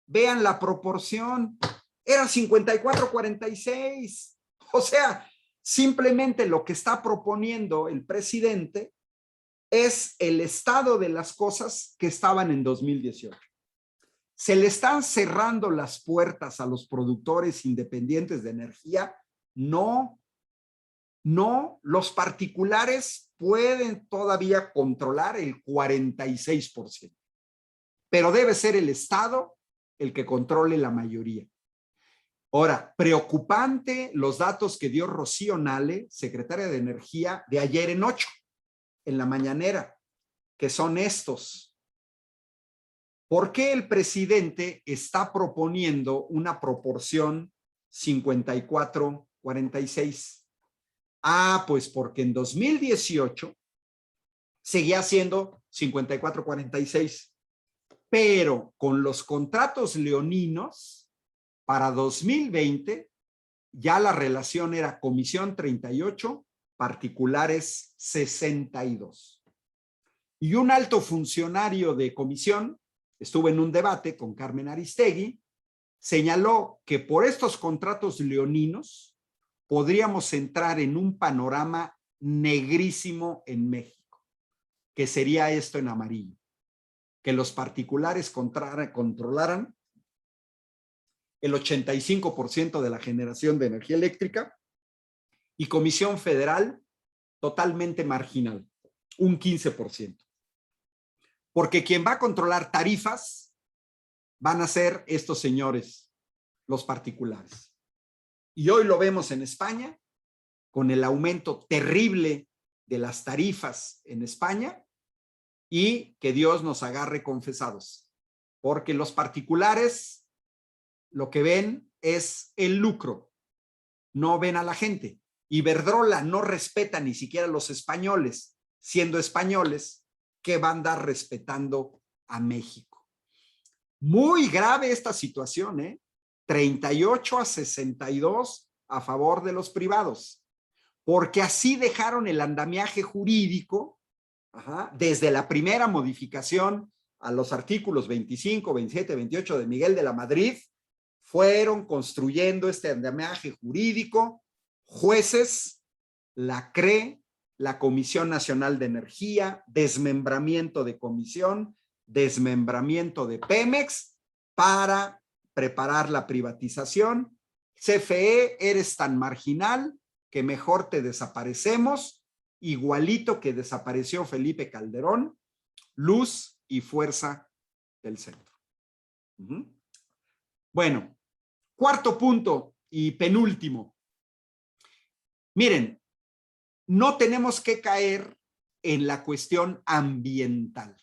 vean la proporción, era 54-46. O sea, simplemente lo que está proponiendo el presidente es el estado de las cosas que estaban en 2018. ¿Se le están cerrando las puertas a los productores independientes de energía? No, no, los particulares pueden todavía controlar el 46%, pero debe ser el Estado el que controle la mayoría. Ahora, preocupante los datos que dio Rocío Nale, secretaria de Energía, de ayer en 8, en la mañanera, que son estos. ¿Por qué el presidente está proponiendo una proporción 54-46? Ah, pues porque en 2018 seguía siendo 54-46, pero con los contratos leoninos para 2020 ya la relación era comisión 38, particulares 62. Y un alto funcionario de comisión, estuvo en un debate con Carmen Aristegui, señaló que por estos contratos leoninos podríamos entrar en un panorama negrísimo en México, que sería esto en amarillo, que los particulares controlaran el 85% de la generación de energía eléctrica y Comisión Federal totalmente marginal, un 15%. Porque quien va a controlar tarifas van a ser estos señores, los particulares. Y hoy lo vemos en España, con el aumento terrible de las tarifas en España, y que Dios nos agarre confesados, porque los particulares lo que ven es el lucro, no ven a la gente. Iberdrola no respeta ni siquiera a los españoles, siendo españoles, que van a andar respetando a México. Muy grave esta situación, ¿eh? 38-62 a favor de los privados, porque así dejaron el andamiaje jurídico, desde la primera modificación a los artículos 25, 27, 28 de Miguel de la Madrid, fueron construyendo este andamiaje jurídico jueces, la CRE, la Comisión Nacional de Energía, desmembramiento de comisión, desmembramiento de Pemex para preparar la privatización. CFE, eres tan marginal que mejor te desaparecemos, igualito que desapareció Felipe Calderón, luz y fuerza del centro. Bueno, cuarto punto y penúltimo. Miren, no tenemos que caer en la cuestión ambiental.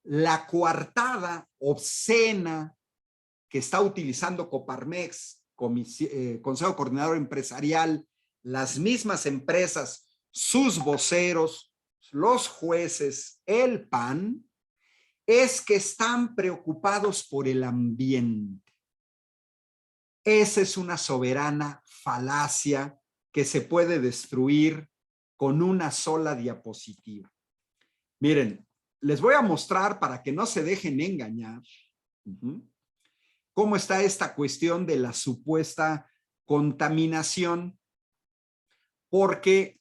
La coartada obscena que está utilizando Coparmex, Consejo Coordinador Empresarial, las mismas empresas, sus voceros, los jueces, el PAN, es que están preocupados por el ambiente. Esa es una soberana falacia que se puede destruir con una sola diapositiva. Miren, les voy a mostrar para que no se dejen engañar cómo está esta cuestión de la supuesta contaminación, porque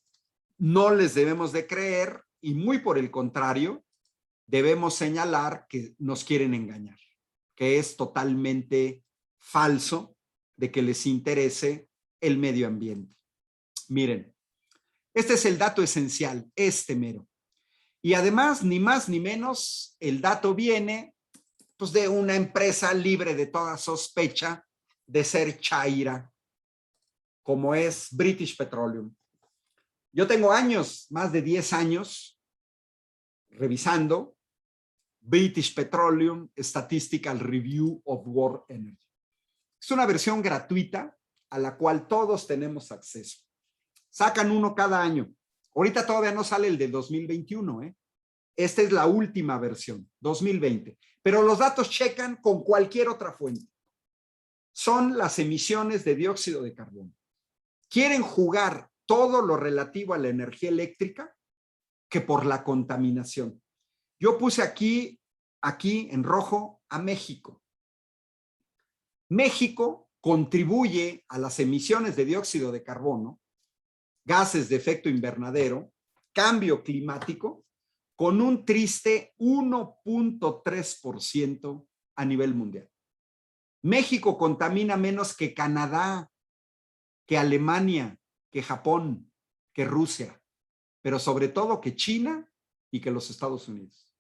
no les debemos de creer y muy por el contrario, debemos señalar que nos quieren engañar, que es totalmente falso de que les interese el medio ambiente. Miren, este es el dato esencial, este mero. Y además, ni más ni menos, el dato viene pues, de una empresa libre de toda sospecha de ser chaira, como es British Petroleum. Yo tengo años, más de 10 años, revisando British Petroleum Statistical Review of World Energy. Es una versión gratuita a la cual todos tenemos acceso. Sacan uno cada año. Ahorita todavía no sale el de 2021, ¿eh? Esta es la última versión, 2020. Pero los datos checan con cualquier otra fuente. Son las emisiones de dióxido de carbono. Quieren jugar todo lo relativo a la energía eléctrica que por la contaminación. Yo puse aquí en rojo a México. México contribuye a las emisiones de dióxido de carbono, gases de efecto invernadero, cambio climático, con un triste 1.3% a nivel mundial. México contamina menos que Canadá, que Alemania, que Japón, que Rusia, pero sobre todo que China y que los Estados Unidos.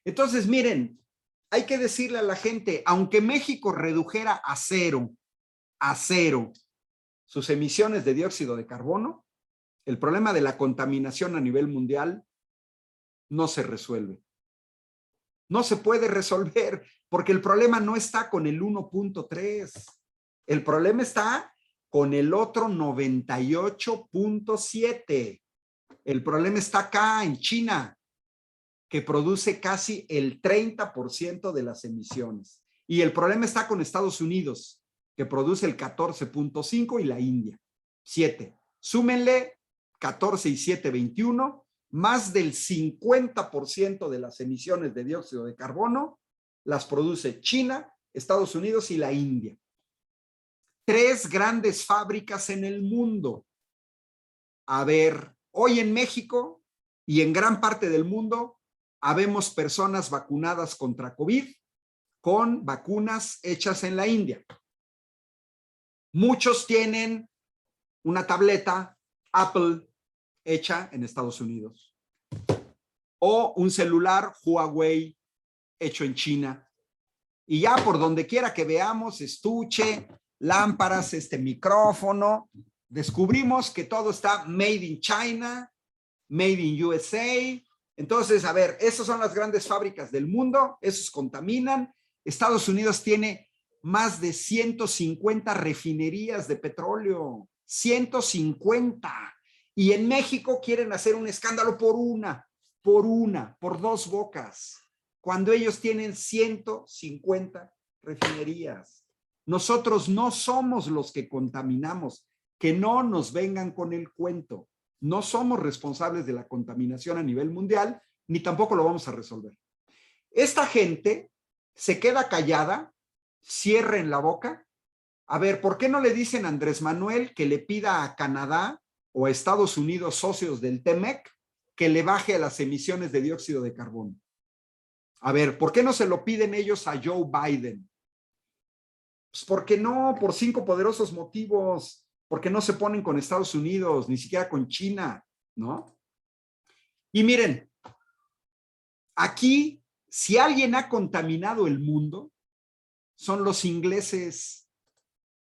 Entonces, miren, hay que decirle a la gente, aunque México redujera a cero sus emisiones de dióxido de carbono, el problema de la contaminación a nivel mundial no se resuelve. No se puede resolver porque el problema no está con el 1.3. El problema está con el otro 98.7. El problema está acá en China, que produce casi el 30% de las emisiones. Y el problema está con Estados Unidos, que produce el 14.5 y la India, 7. Súmenle 14 y 7, 21. Más del 50% de las emisiones de dióxido de carbono las produce China, Estados Unidos y la India. 3 grandes fábricas en el mundo. A ver, hoy en México y en gran parte del mundo, habemos personas vacunadas contra COVID con vacunas hechas en la India. Muchos tienen una tableta Apple hecha en Estados Unidos o un celular Huawei hecho en China. Y ya por donde quiera que veamos, estuche, lámparas, micrófono, descubrimos que todo está made in China, made in USA. Entonces, a ver, esas son las grandes fábricas del mundo, esos contaminan. Estados Unidos tiene más de 150 refinerías de petróleo, 150. Y en México quieren hacer un escándalo por 2 bocas, cuando ellos tienen 150 refinerías. Nosotros no somos los que contaminamos, que no nos vengan con el cuento. No somos responsables de la contaminación a nivel mundial, ni tampoco lo vamos a resolver. Esta gente se queda callada, cierren la boca A ver, ¿por qué no le dicen a Andrés Manuel que le pida a Canadá o a Estados Unidos, socios del TEMEC, que le baje a las emisiones de dióxido de carbono? A ver, ¿por qué no se lo piden ellos a Joe Biden? Pues porque no, por 5 poderosos motivos. Porque no se ponen con Estados Unidos, ni siquiera con China, ¿no? Y miren, aquí, si alguien ha contaminado el mundo, son los ingleses.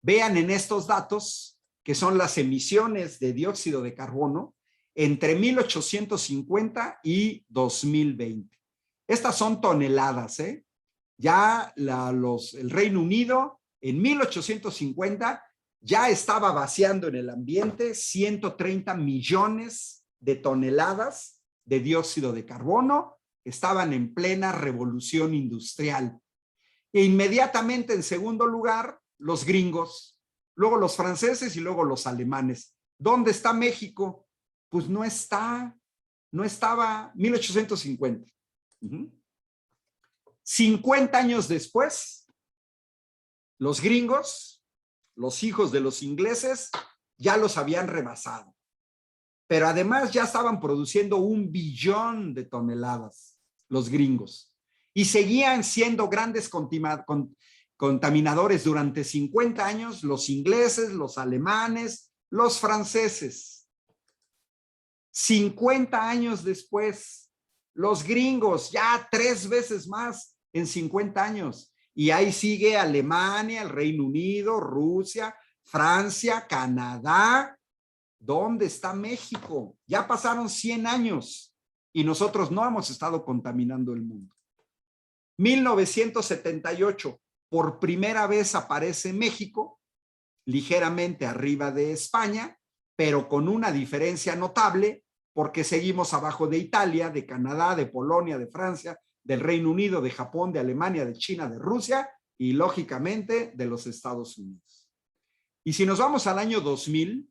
Vean en estos datos que son las emisiones de dióxido de carbono entre 1850 y 2020. Estas son toneladas, ¿eh? Ya el Reino Unido en 1850 ya estaba vaciando en el ambiente 130 millones de toneladas de dióxido de carbono. Estaban en plena revolución industrial. E inmediatamente en segundo lugar, los gringos, luego los franceses y luego los alemanes. ¿Dónde está México? Pues no está, no estaba 1850. 50 años después, los gringos, los hijos de los ingleses, ya los habían rebasado. Pero además ya estaban produciendo 1 billón de toneladas, los gringos. Y seguían siendo grandes contaminadores durante 50 años, los ingleses, los alemanes, los franceses. 50 años después, los gringos, ya 3 veces más en 50 años. Y ahí sigue Alemania, el Reino Unido, Rusia, Francia, Canadá. ¿Dónde está México? Ya pasaron 100 años y nosotros no hemos estado contaminando el mundo. 1978, por primera vez aparece México, ligeramente arriba de España, pero con una diferencia notable, porque seguimos abajo de Italia, de Canadá, de Polonia, de Francia, del Reino Unido, de Japón, de Alemania, de China, de Rusia y, lógicamente, de los Estados Unidos. Y si nos vamos al año 2000,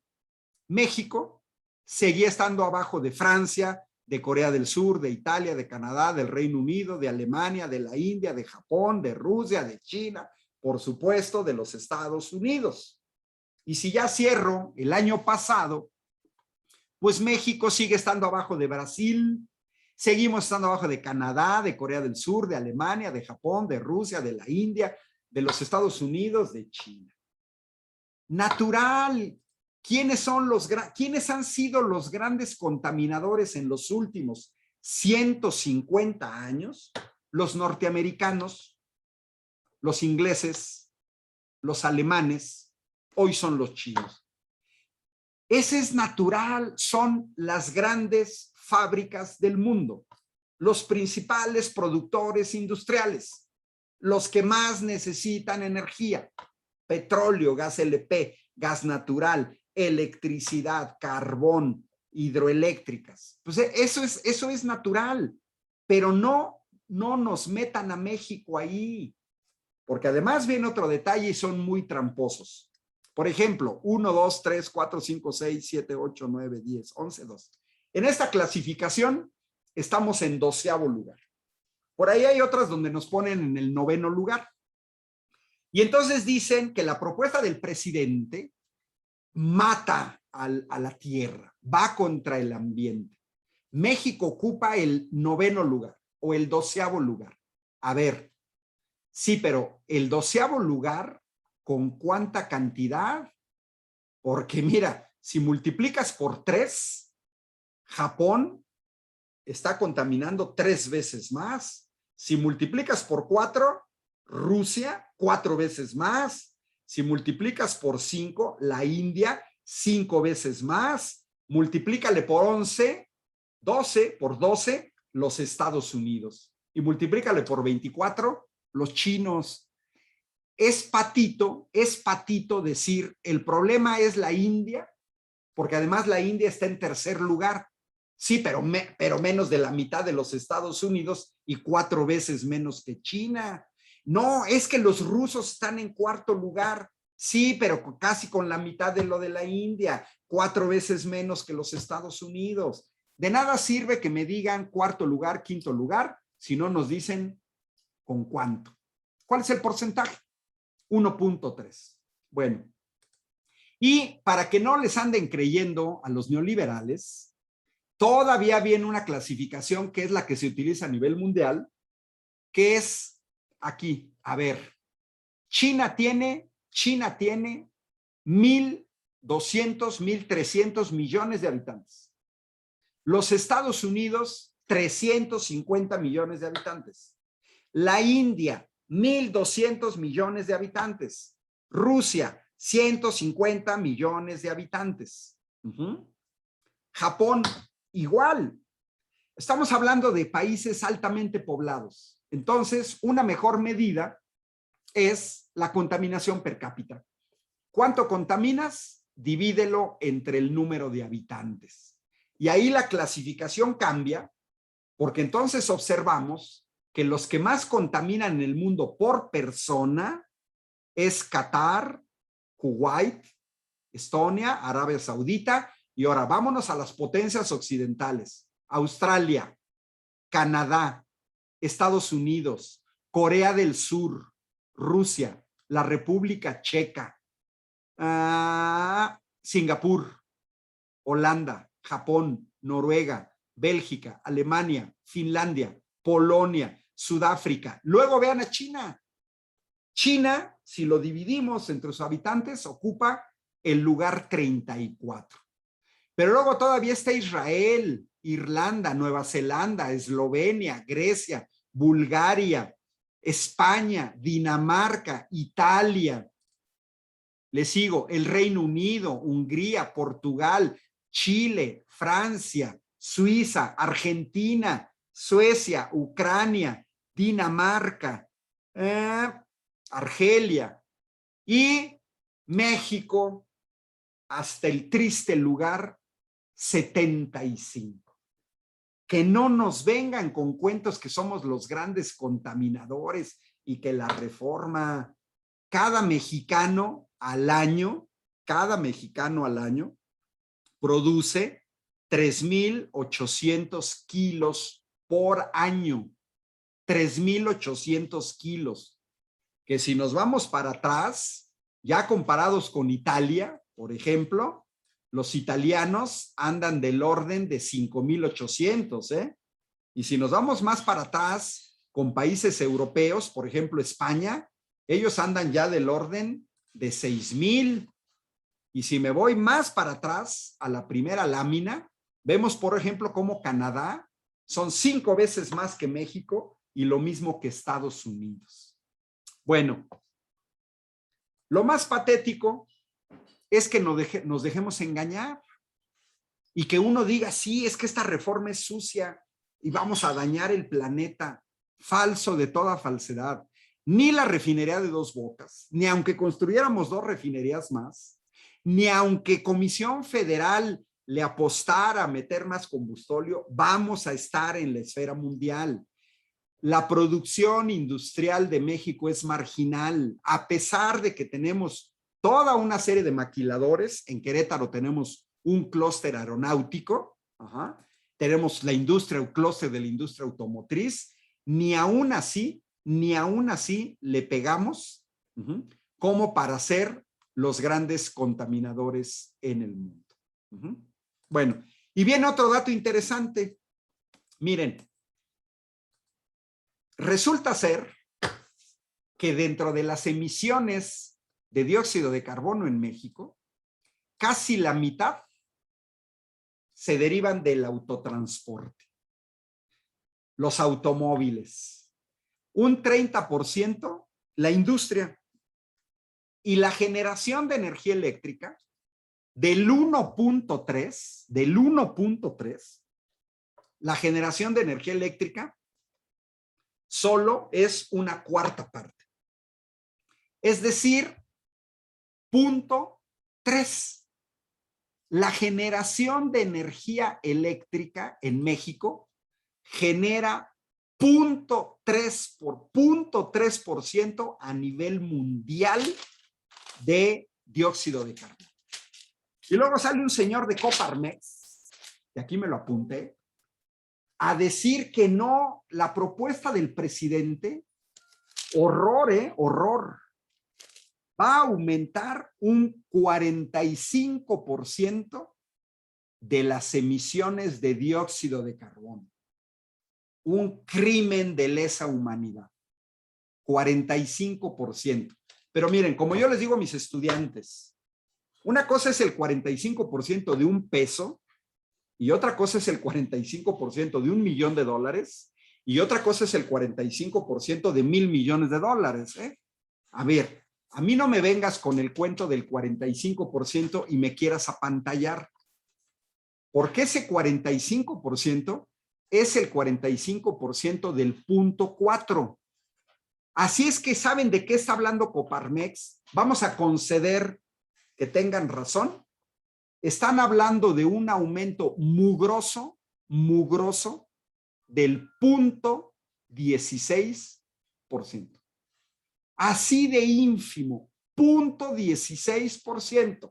México seguía estando abajo de Francia, de Corea del Sur, de Italia, de Canadá, del Reino Unido, de Alemania, de la India, de Japón, de Rusia, de China, por supuesto, de los Estados Unidos. Y si ya cierro el año pasado, pues México sigue estando abajo de Brasil, seguimos estando abajo de Canadá, de Corea del Sur, de Alemania, de Japón, de Rusia, de la India, de los Estados Unidos, de China. Natural. ¿Quiénes han sido los grandes contaminadores en los últimos 150 años? Los norteamericanos, los ingleses, los alemanes, hoy son los chinos. Ese es natural, son las grandes fábricas del mundo, los principales productores industriales, los que más necesitan energía, petróleo, gas LP, gas natural, electricidad, carbón, hidroeléctricas. Pues eso es natural, pero no nos metan a México ahí, porque además viene otro detalle y son muy tramposos. Por ejemplo, 1, 2, 3, 4, 5, 6, 7, 8, 9, 10, 11, 12. En esta clasificación estamos en 12º lugar. Por ahí hay otras donde nos ponen en el 9º lugar. Y entonces dicen que la propuesta del presidente mata a la tierra, va contra el ambiente. México ocupa el 9º lugar o el 12º lugar. A ver, sí, pero el 12º lugar, ¿con cuánta cantidad? Porque mira, si multiplicas por 3, Japón está contaminando 3 veces más. Si multiplicas por 4, Rusia 4 veces más. Si multiplicas por 5, la India 5 veces más. Multiplícale por 11, 12 por 12, los Estados Unidos. Y multiplícale por 24, los chinos. Es patito decir el problema es la India, porque además la India está en 3er lugar. Sí, pero menos de la mitad de los Estados Unidos y 4 veces menos que China. No, es que los rusos están en 4º lugar. Sí, pero casi con la mitad de lo de la India, 4 veces menos que los Estados Unidos. De nada sirve que me digan 4º lugar, 5º lugar, si no nos dicen con cuánto. ¿Cuál es el porcentaje? 1.3. Bueno, y para que no les anden creyendo a los neoliberales, todavía viene una clasificación que es la que se utiliza a nivel mundial, que es aquí, a ver, China tiene 1,200, 1,300 millones de habitantes. Los Estados Unidos, 350 millones de habitantes. La India, 1,200 millones de habitantes. Rusia, 150 millones de habitantes. Japón, igual. Estamos hablando de países altamente poblados. Entonces, una mejor medida es la contaminación per cápita. ¿Cuánto contaminas? Divídelo entre el número de habitantes. Y ahí la clasificación cambia, porque entonces observamos que los que más contaminan en el mundo por persona es Qatar, Kuwait, Estonia, Arabia Saudita, y ahora vámonos a las potencias occidentales: Australia, Canadá, Estados Unidos, Corea del Sur, Rusia, la República Checa, Singapur, Holanda, Japón, Noruega, Bélgica, Alemania, Finlandia, Polonia, Sudáfrica. Luego vean a China. China, si lo dividimos entre sus habitantes, ocupa el lugar 34. Pero luego todavía está Israel, Irlanda, Nueva Zelanda, Eslovenia, Grecia, Bulgaria, España, Dinamarca, Italia. Le sigo, el Reino Unido, Hungría, Portugal, Chile, Francia, Suiza, Argentina, Suecia, Ucrania, Dinamarca, Argelia y México, hasta el triste lugar 75. Que no nos vengan con cuentos que somos los grandes contaminadores y que la reforma, cada mexicano al año produce 3,800 kilos por año. 3,800 kilos. Que si nos vamos para atrás, ya comparados con Italia, por ejemplo, los italianos andan del orden de 5,800, ¿eh? Y si nos vamos más para atrás, con países europeos, por ejemplo, España, ellos andan ya del orden de 6,000. Y si me voy más para atrás, a la primera lámina, vemos, por ejemplo, cómo Canadá son 5 veces más que México y lo mismo que Estados Unidos. Bueno, lo más patético es que nos dejemos engañar y que uno diga, sí, es que esta reforma es sucia y vamos a dañar el planeta. Falso de toda falsedad. Ni la refinería de Dos Bocas, ni aunque construyéramos 2 refinerías más, ni aunque Comisión Federal le apostara a meter más combustóleo, vamos a estar en la esfera mundial. La producción industrial de México es marginal, a pesar de que tenemos toda una serie de maquiladores. En Querétaro tenemos un clúster aeronáutico, tenemos la industria, un clúster de la industria automotriz. Ni aún así le pegamos como para ser los grandes contaminadores en el mundo. Bueno, y viene otro dato interesante. Miren, resulta ser que dentro de las emisiones de dióxido de carbono en México, casi la mitad se derivan del autotransporte, los automóviles, un 30% la industria y la generación de energía eléctrica del 1.3, la generación de energía eléctrica solo es una cuarta parte. Es decir, 0.3. La generación de energía eléctrica en México genera 0.3% a nivel mundial de dióxido de carbono. Y luego sale un señor de Coparmex, y aquí me lo apunté, a decir que no, la propuesta del presidente, horror, horror. va a aumentar un 45% de las emisiones de dióxido de carbono. Un crimen de lesa humanidad. 45%. Pero miren, como yo les digo a mis estudiantes, una cosa es el 45% de un peso y otra cosa es el 45% de $1 millón y otra cosa es el 45% de $1,000 millones. A ver, a mí no me vengas con el cuento del 45% y me quieras apantallar, porque ese 45% es el 45% del punto 4. Así es que ¿saben de qué está hablando Coparmex? Vamos a conceder que tengan razón. Están hablando de un aumento mugroso del 0.16%. Así de ínfimo, 0.16%.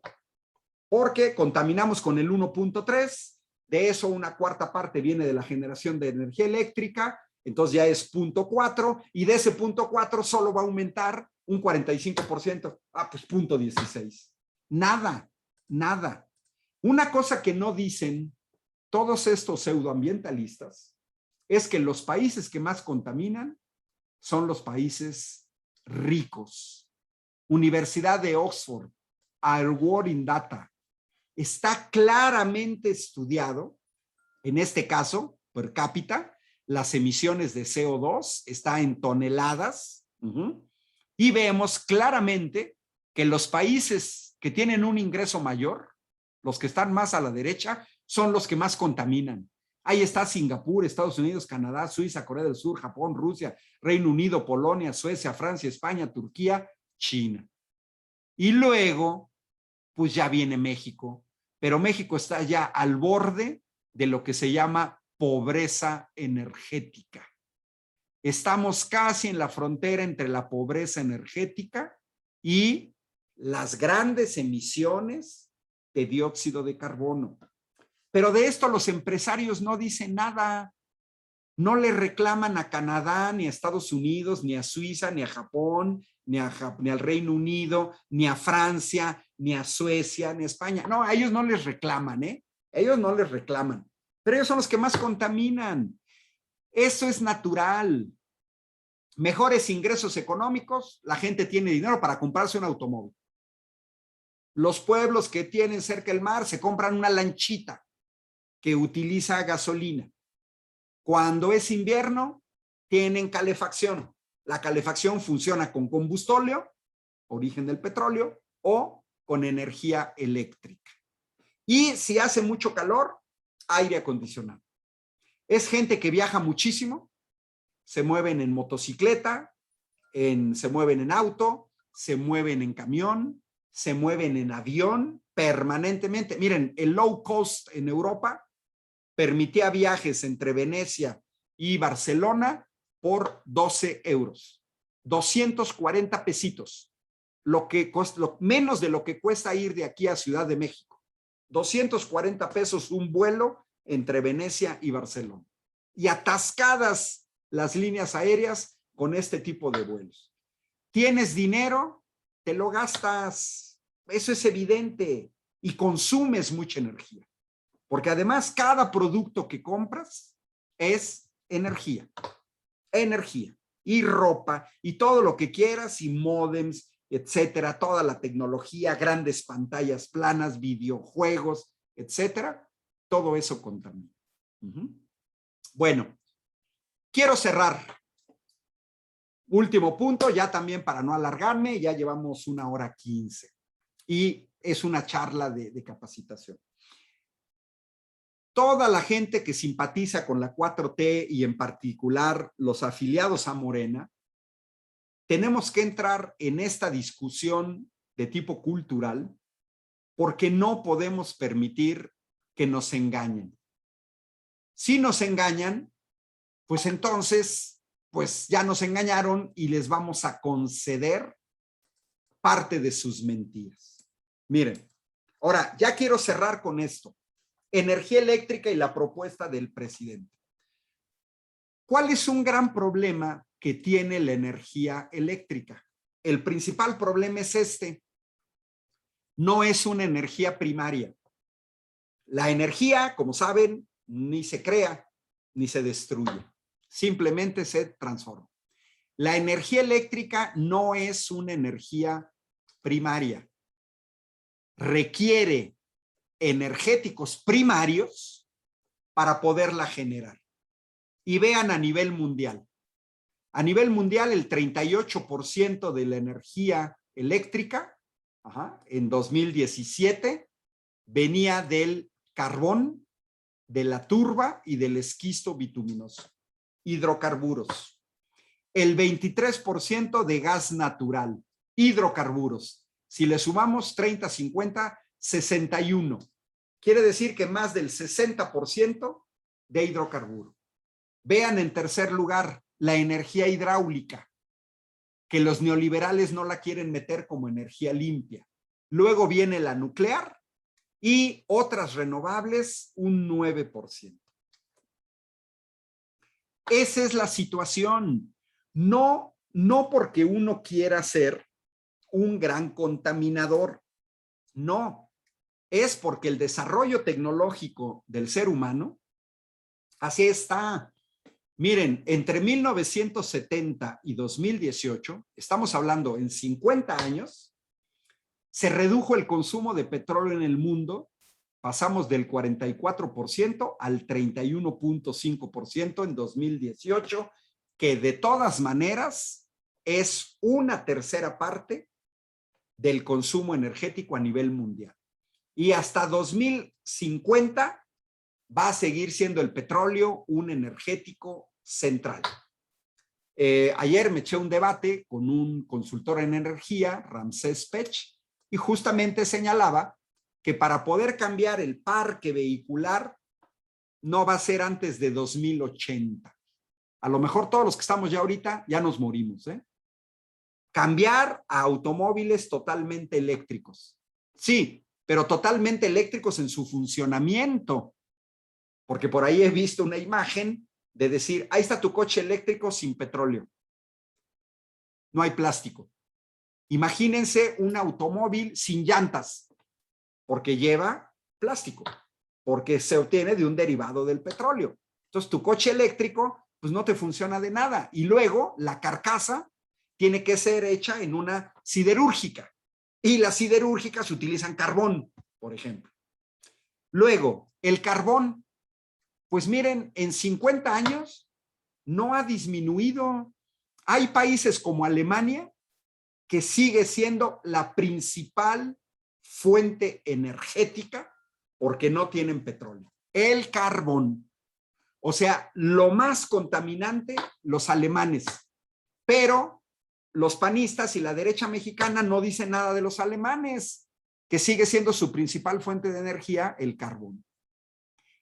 Porque contaminamos con el 1.3%, de eso una cuarta parte viene de la generación de energía eléctrica, entonces ya es 0.4%, y de ese 0.4% solo va a aumentar un 45%. Pues 0.16%. Nada. Una cosa que no dicen todos estos pseudoambientalistas es que los países que más contaminan son los países ricos. Universidad de Oxford, Air World in Data, está claramente estudiado, en este caso, per cápita, las emisiones de CO2 está en toneladas, y vemos claramente que los países que tienen un ingreso mayor, los que están más a la derecha, son los que más contaminan. Ahí está Singapur, Estados Unidos, Canadá, Suiza, Corea del Sur, Japón, Rusia, Reino Unido, Polonia, Suecia, Francia, España, Turquía, China. Y luego, pues ya viene México, pero México está ya al borde de lo que se llama pobreza energética. Estamos casi en la frontera entre la pobreza energética y las grandes emisiones de dióxido de carbono. Pero de esto los empresarios no dicen nada. No le reclaman a Canadá, ni a Estados Unidos, ni a Suiza, ni a Japón, ni al Reino Unido, ni a Francia, ni a Suecia, ni a España. No, a ellos no les reclaman, ¿eh? Ellos no les reclaman. Pero ellos son los que más contaminan. Eso es natural. Mejores ingresos económicos, la gente tiene dinero para comprarse un automóvil. Los pueblos que tienen cerca del mar se compran una lanchita que utiliza gasolina. Cuando es invierno, tienen calefacción. La calefacción funciona con combustóleo, origen del petróleo, o con energía eléctrica. Y si hace mucho calor, aire acondicionado. Es gente que viaja muchísimo, se mueven en motocicleta, se mueven en auto, se mueven en camión, se mueven en avión permanentemente. Miren, el low cost en Europa permitía viajes entre Venecia y Barcelona por 12 euros. 240 pesitos. Menos de lo que cuesta ir de aquí a Ciudad de México. 240 pesos un vuelo entre Venecia y Barcelona. Y atascadas las líneas aéreas con este tipo de vuelos. ¿Tienes dinero? Te lo gastas. Eso es evidente. Y consumes mucha energía. Porque además cada producto que compras es energía. Energía. Y ropa, y todo lo que quieras, y módems, etcétera, toda la tecnología, grandes pantallas planas, videojuegos, etcétera, todo eso contamina. Bueno, quiero cerrar. Último punto, ya también para no alargarme, ya llevamos 1:15 y es una charla de capacitación. Toda la gente que simpatiza con la 4T y en particular los afiliados a Morena, tenemos que entrar en esta discusión de tipo cultural porque no podemos permitir que nos engañen. Si nos engañan, pues entonces, pues ya nos engañaron y les vamos a conceder parte de sus mentiras. Miren, ahora ya quiero cerrar con esto. Energía eléctrica y la propuesta del presidente. ¿Cuál es un gran problema que tiene la energía eléctrica? el principal problema es este. No es una energía primaria. La energía, como saben, ni se crea ni se destruye. Simplemente se transforma. La energía eléctrica no es una energía primaria. Requiere energéticos primarios para poderla generar. Y vean a nivel mundial. A nivel mundial, el 38% de la energía eléctrica en 2017 venía del carbón, de la turba y del esquisto bituminoso. Hidrocarburos. El 23% de gas natural. Hidrocarburos. Si le sumamos 30, 50, 61. Quiere decir que más del 60% de hidrocarburo. Vean en tercer lugar la energía hidráulica, que los neoliberales no la quieren meter como energía limpia. Luego viene la nuclear y otras renovables, un 9%. Esa es la situación. No porque uno quiera ser un gran contaminador. No, es porque el desarrollo tecnológico del ser humano, así está. Miren, entre 1970 y 2018, estamos hablando en 50 años, se redujo el consumo de petróleo en el mundo, pasamos del 44% al 31.5% en 2018, que de todas maneras es una tercera parte del consumo energético a nivel mundial. Y hasta 2050 va a seguir siendo el petróleo un energético central. Ayer me eché un debate con un consultor en energía, Ramsés Pech, y justamente señalaba que para poder cambiar el parque vehicular no va a ser antes de 2080. A lo mejor todos los que estamos ya ahorita ya nos morimos, ¿eh? Cambiar a automóviles totalmente eléctricos. Sí, pero totalmente eléctricos en su funcionamiento. Porque por ahí he visto una imagen de decir, ahí está tu coche eléctrico sin petróleo. No hay plástico. Imagínense un automóvil sin llantas, porque lleva plástico, porque se obtiene de un derivado del petróleo. Entonces tu coche eléctrico pues no te funciona de nada. Y luego la carcasa tiene que ser hecha en una siderúrgica. Y las siderúrgicas utilizan carbón, por ejemplo. Luego, el carbón, pues miren, en 50 años no ha disminuido. Hay países como Alemania que sigue siendo la principal fuente energética porque no tienen petróleo. El carbón. O sea, lo más contaminante, los alemanes. Pero los panistas y la derecha mexicana no dicen nada de los alemanes, que sigue siendo su principal fuente de energía, el carbón.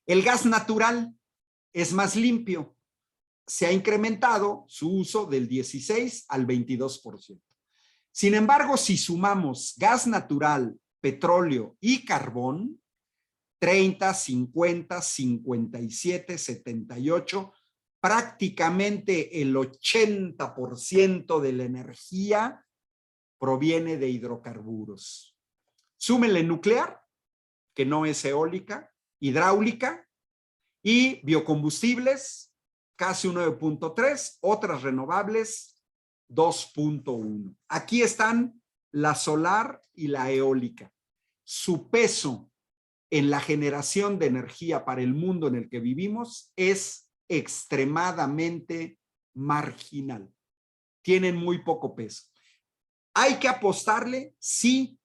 El gas natural es más limpio. Se ha incrementado su uso del 16 al 22%. Sin embargo, si sumamos gas natural, petróleo y carbón, 30, 50, 57, 78, prácticamente el 80% de la energía proviene de hidrocarburos. Súmenle nuclear, que no es eólica, hidráulica, y biocombustibles, casi un 9.3, otras renovables, 2.1. Aquí están la solar y la eólica. Su peso en la generación de energía para el mundo en el que vivimos es extremadamente marginal. Tienen muy poco peso. ¿Hay que apostarle? Sí.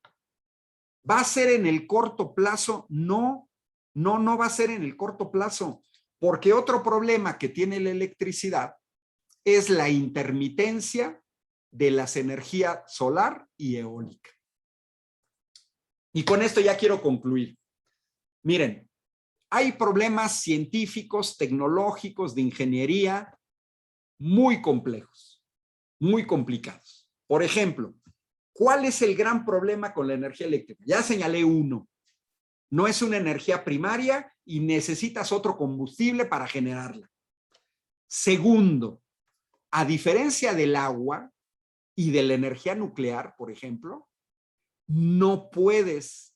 ¿Va a ser en el corto plazo? No, no va a ser en el corto plazo, porque otro problema que tiene la electricidad es la intermitencia de las energías solar y eólica. Y con esto ya quiero concluir. Miren, hay problemas científicos, tecnológicos, de ingeniería muy complejos, muy complicados. Por ejemplo, ¿cuál es el gran problema con la energía eléctrica? Ya señalé uno. No es una energía primaria y necesitas otro combustible para generarla. Segundo, a diferencia del agua, y de la energía nuclear, por ejemplo, no puedes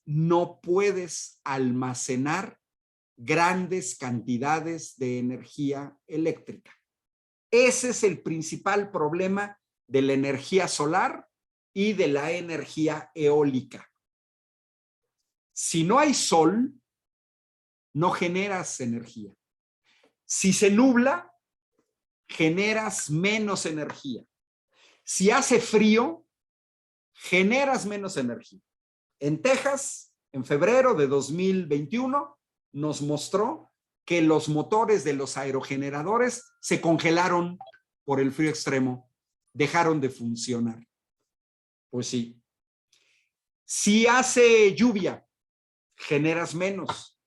almacenar grandes cantidades de energía eléctrica. Ese es el principal problema de la energía solar y de la energía eólica. Si no hay sol, no generas energía. Si se nubla, generas menos energía. Si hace frío, generas menos energía. En Texas, en febrero de 2021, nos mostró que los motores de los aerogeneradores se congelaron por el frío extremo, dejaron de funcionar. Pues sí. Si hace lluvia, generas menos.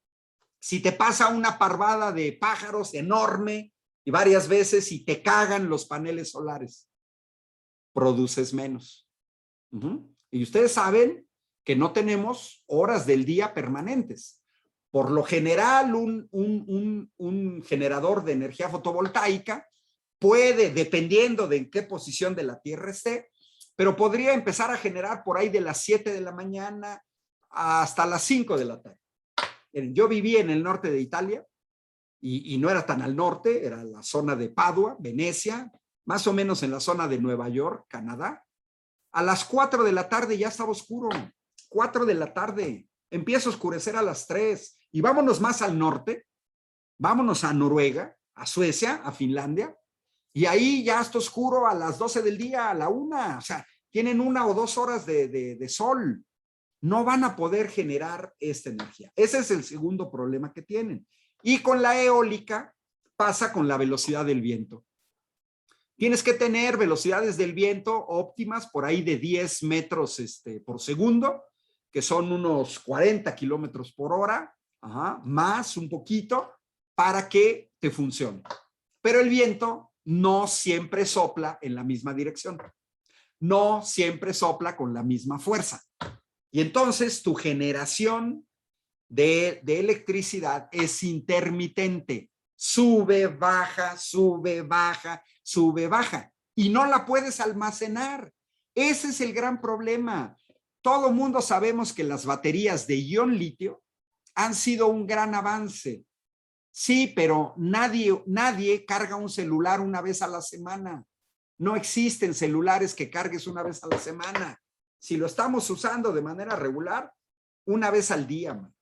Si te pasa una parvada de pájaros enorme y varias veces y te cagan los paneles solares, produces menos. Y ustedes saben que no tenemos horas del día permanentes. Por lo general, un generador de energía fotovoltaica puede, dependiendo de en qué posición de la Tierra esté, pero podría empezar a generar por ahí de las 7 de la mañana hasta las 5 de la tarde. Yo viví en el norte de Italia y no era tan al norte, era la zona de Padua, Venecia, más o menos en la zona de Nueva York, Canadá. A las 4 de la tarde ya estaba oscuro. 4 de la tarde. Empieza a oscurecer a las 3. Y vámonos más al norte. Vámonos a Noruega, a Suecia, a Finlandia. Y ahí ya está oscuro a las 12 del día, a la 1. O sea, tienen 1 o 2 horas de sol. No van a poder generar esta energía. Ese es el segundo problema que tienen. Y con la eólica pasa con la velocidad del viento. Tienes que tener velocidades del viento óptimas por ahí de 10 metros por segundo, que son unos 40 kilómetros por hora, más un poquito, para que te funcione. Pero el viento no siempre sopla en la misma dirección. No siempre sopla con la misma fuerza. Y entonces tu generación de electricidad es intermitente. Sube, baja, sube, baja, sube, baja. Y no la puedes almacenar. Ese es el gran problema. Todo mundo sabemos que las baterías de ion litio han sido un gran avance. Sí, pero nadie carga un celular una vez a la semana. No existen celulares que cargues una vez a la semana. Si lo estamos usando de manera regular, una vez al día, man.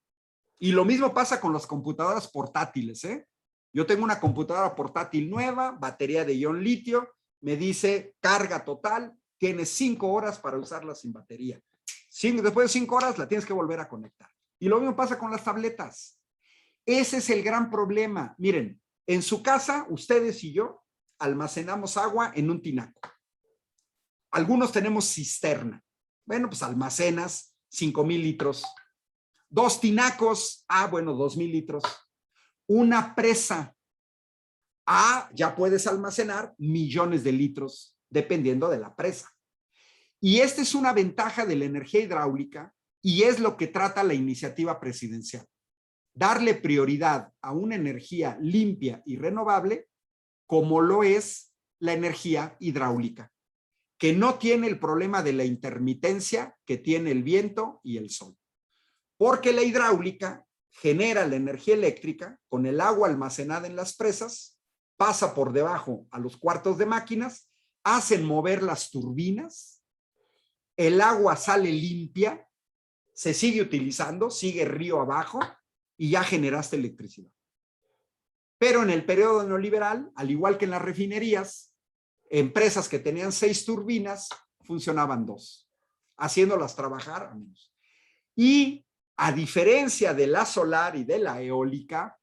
Y lo mismo pasa con las computadoras portátiles, ¿eh? Yo tengo una computadora portátil nueva, batería de ion litio, me dice carga total, tienes 5 horas para usarla sin batería. Después de 5 horas la tienes que volver a conectar. Y lo mismo pasa con las tabletas. Ese es el gran problema. Miren, en su casa, ustedes y yo almacenamos agua en un tinaco. Algunos tenemos cisterna. Bueno, pues almacenas 5,000 litros. 2 tinacos, bueno, 2,000 litros. Una presa, ya puedes almacenar millones de litros, dependiendo de la presa. Y esta es una ventaja de la energía hidráulica y es lo que trata la iniciativa presidencial. Darle prioridad a una energía limpia y renovable, como lo es la energía hidráulica, que no tiene el problema de la intermitencia que tiene el viento y el sol. Porque la hidráulica genera la energía eléctrica con el agua almacenada en las presas, pasa por debajo a los cuartos de máquinas, hacen mover las turbinas, el agua sale limpia, se sigue utilizando, sigue río abajo y ya generaste electricidad. Pero en el periodo neoliberal, al igual que en las refinerías, empresas que tenían 6 turbinas funcionaban 2, haciéndolas trabajar a menos. Y a diferencia de la solar y de la eólica,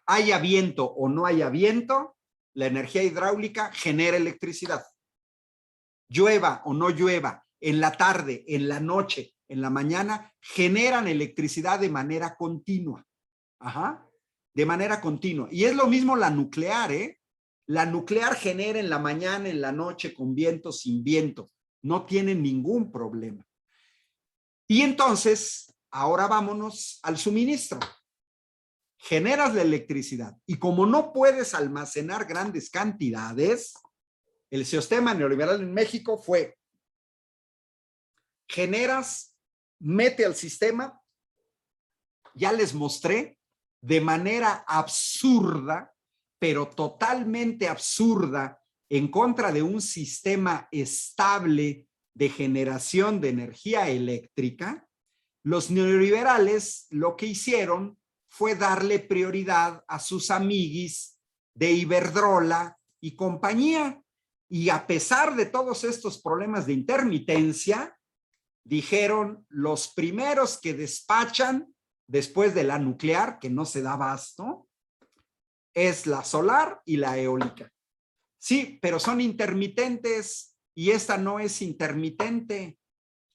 haya viento o no haya viento, la energía hidráulica genera electricidad. Llueva o no llueva, en la tarde, en la noche, en la mañana, generan electricidad de manera continua. De manera continua. Y es lo mismo la nuclear, ¿eh? La nuclear genera en la mañana, en la noche, con viento, sin viento. No tiene ningún problema. Y entonces, ahora vámonos al suministro. Generas la electricidad y como no puedes almacenar grandes cantidades, El sistema neoliberal en México fue: generas, mete al sistema. Ya les mostré de manera absurda, pero totalmente absurda, en contra de un sistema estable de generación de energía eléctrica. Los neoliberales lo que hicieron fue darle prioridad a sus amiguis de Iberdrola y compañía. Y a pesar de todos estos problemas de intermitencia, dijeron: los primeros que despachan después de la nuclear, que no se da abasto, es la solar y la eólica. Sí, pero son intermitentes y esta no es intermitente.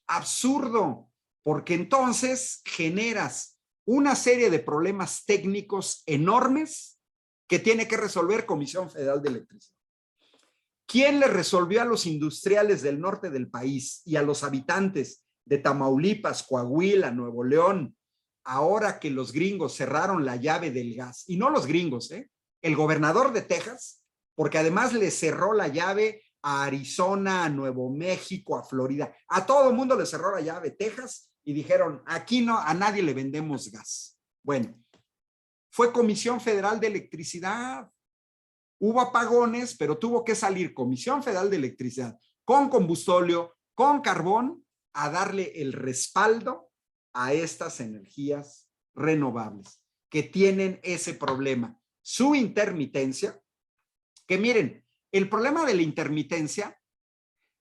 Absurdo, porque entonces generas una serie de problemas técnicos enormes que tiene que resolver Comisión Federal de Electricidad. ¿Quién le resolvió a los industriales del norte del país y a los habitantes de Tamaulipas, Coahuila, Nuevo León, ahora que los gringos cerraron la llave del gas? Y no los gringos, el gobernador de Texas, porque además le cerró la llave a Arizona, a Nuevo México, a Florida. A todo el mundo le cerró la llave Texas y dijeron: aquí no, a nadie le vendemos gas. Bueno, fue Comisión Federal de Electricidad. Hubo apagones, pero tuvo que salir Comisión Federal de Electricidad con combustóleo, con carbón, a darle el respaldo a estas energías renovables que tienen ese problema. Su intermitencia, que miren, el problema de la intermitencia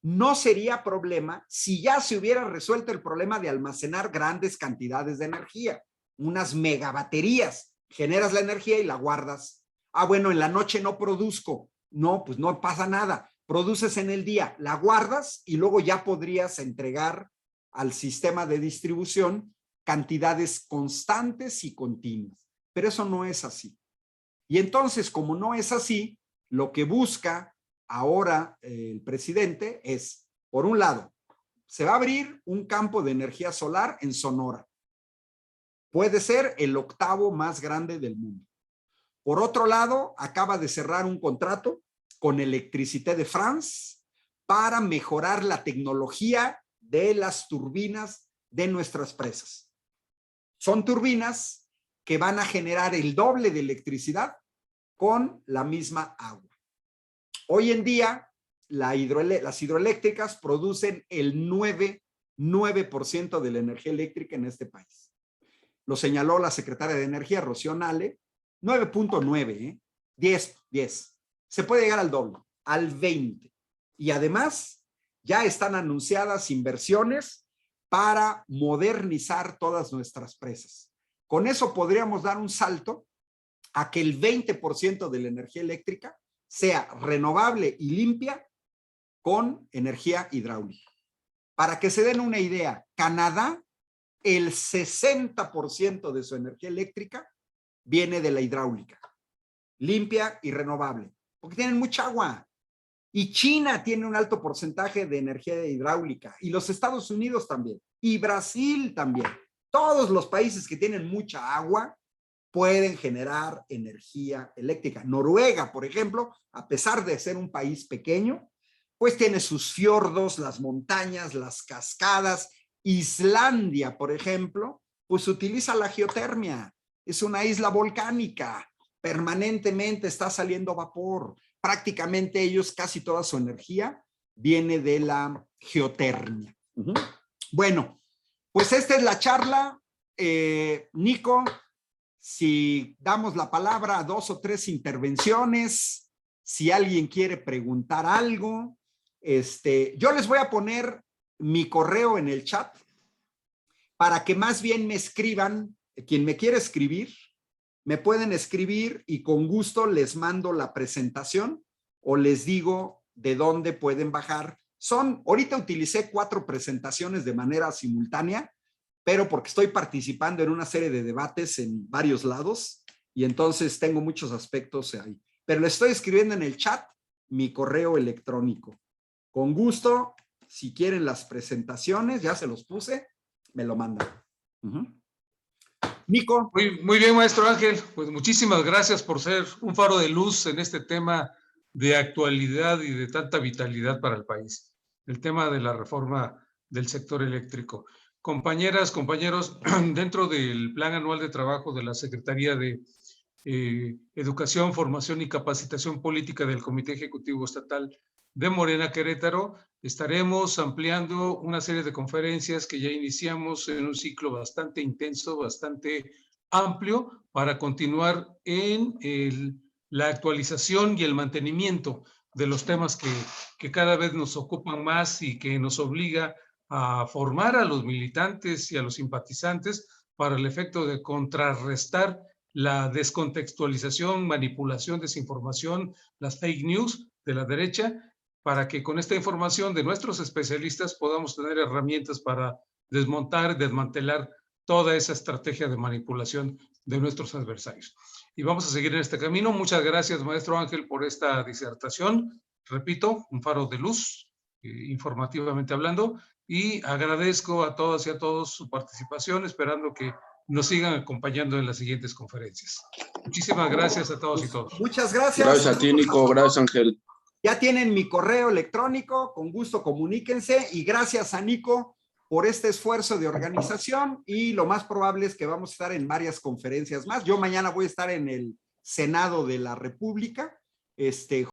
no sería problema si ya se hubiera resuelto el problema de almacenar grandes cantidades de energía, unas megabaterías. Generas la energía y la guardas. Ah, bueno, en la noche no produzco. No, pues no pasa nada. Produces en el día, la guardas y luego ya podrías entregar al sistema de distribución cantidades constantes y continuas. Pero eso no es así. Y entonces, como no es así, lo que busca ahora el presidente es, por un lado, se va a abrir un campo de energía solar en Sonora. Puede ser el 8º más grande del mundo. Por otro lado, acaba de cerrar un contrato con Electricité de France para mejorar la tecnología de las turbinas de nuestras presas. Son turbinas que van a generar el doble de electricidad con la misma agua. Hoy en día, las hidroeléctricas producen el 9% de la energía eléctrica en este país. Lo señaló la secretaria de Energía, Rocío Nale, 9.9, 10. Se puede llegar al doble, al 20. Y además, ya están anunciadas inversiones para modernizar todas nuestras presas. Con eso podríamos dar un salto a que el 20% de la energía eléctrica sea renovable y limpia con energía hidráulica. Para que se den una idea, Canadá, el 60% de su energía eléctrica viene de la hidráulica, limpia y renovable, porque tienen mucha agua. Y China tiene un alto porcentaje de energía hidráulica, y los Estados Unidos también, y Brasil también. Todos los países que tienen mucha agua pueden generar energía eléctrica. Noruega, por ejemplo, a pesar de ser un país pequeño, pues tiene sus fiordos, las montañas, las cascadas. Islandia, por ejemplo, pues utiliza la geotermia. Es una isla volcánica. Permanentemente está saliendo vapor. Prácticamente ellos, casi toda su energía viene de la geotermia. Bueno, pues esta es la charla. Nico, si damos la palabra a 2 o 3 intervenciones, si alguien quiere preguntar algo, yo les voy a poner mi correo en el chat para que más bien me escriban. Quien me quiere escribir, me pueden escribir y con gusto les mando la presentación o les digo de dónde pueden bajar. Ahorita utilicé 4 presentaciones de manera simultánea, pero porque estoy participando en una serie de debates en varios lados y entonces tengo muchos aspectos ahí. Pero le estoy escribiendo en el chat mi correo electrónico. Con gusto, si quieren las presentaciones, ya se los puse, me lo mandan. Nico. Muy bien, maestro Ángel. Pues muchísimas gracias por ser un faro de luz en este tema de actualidad y de tanta vitalidad para el país, el tema de la reforma del sector eléctrico. Compañeras, compañeros, dentro del Plan Anual de Trabajo de la Secretaría de Educación, Formación y Capacitación Política del Comité Ejecutivo Estatal de Morena Querétaro, estaremos ampliando una serie de conferencias que ya iniciamos en un ciclo bastante intenso, bastante amplio, para continuar en la actualización y el mantenimiento de los temas que cada vez nos ocupan más y que nos obliga a formar a los militantes y a los simpatizantes para el efecto de contrarrestar la descontextualización, manipulación, desinformación, las fake news de la derecha, para que con esta información de nuestros especialistas podamos tener herramientas para desmontar, desmantelar toda esa estrategia de manipulación de nuestros adversarios. Y vamos a seguir en este camino. Muchas gracias, maestro Ángel, por esta disertación. Repito, un faro de luz, informativamente hablando, y agradezco a todas y a todos su participación, esperando que nos sigan acompañando en las siguientes conferencias. Muchísimas gracias a todos y todos. Muchas gracias. Gracias a ti, Nico. Gracias, Ángel. Ya tienen mi correo electrónico, con gusto comuníquense, y gracias a Nico por este esfuerzo de organización, y lo más probable es que vamos a estar en varias conferencias más. Yo mañana voy a estar en el Senado de la República,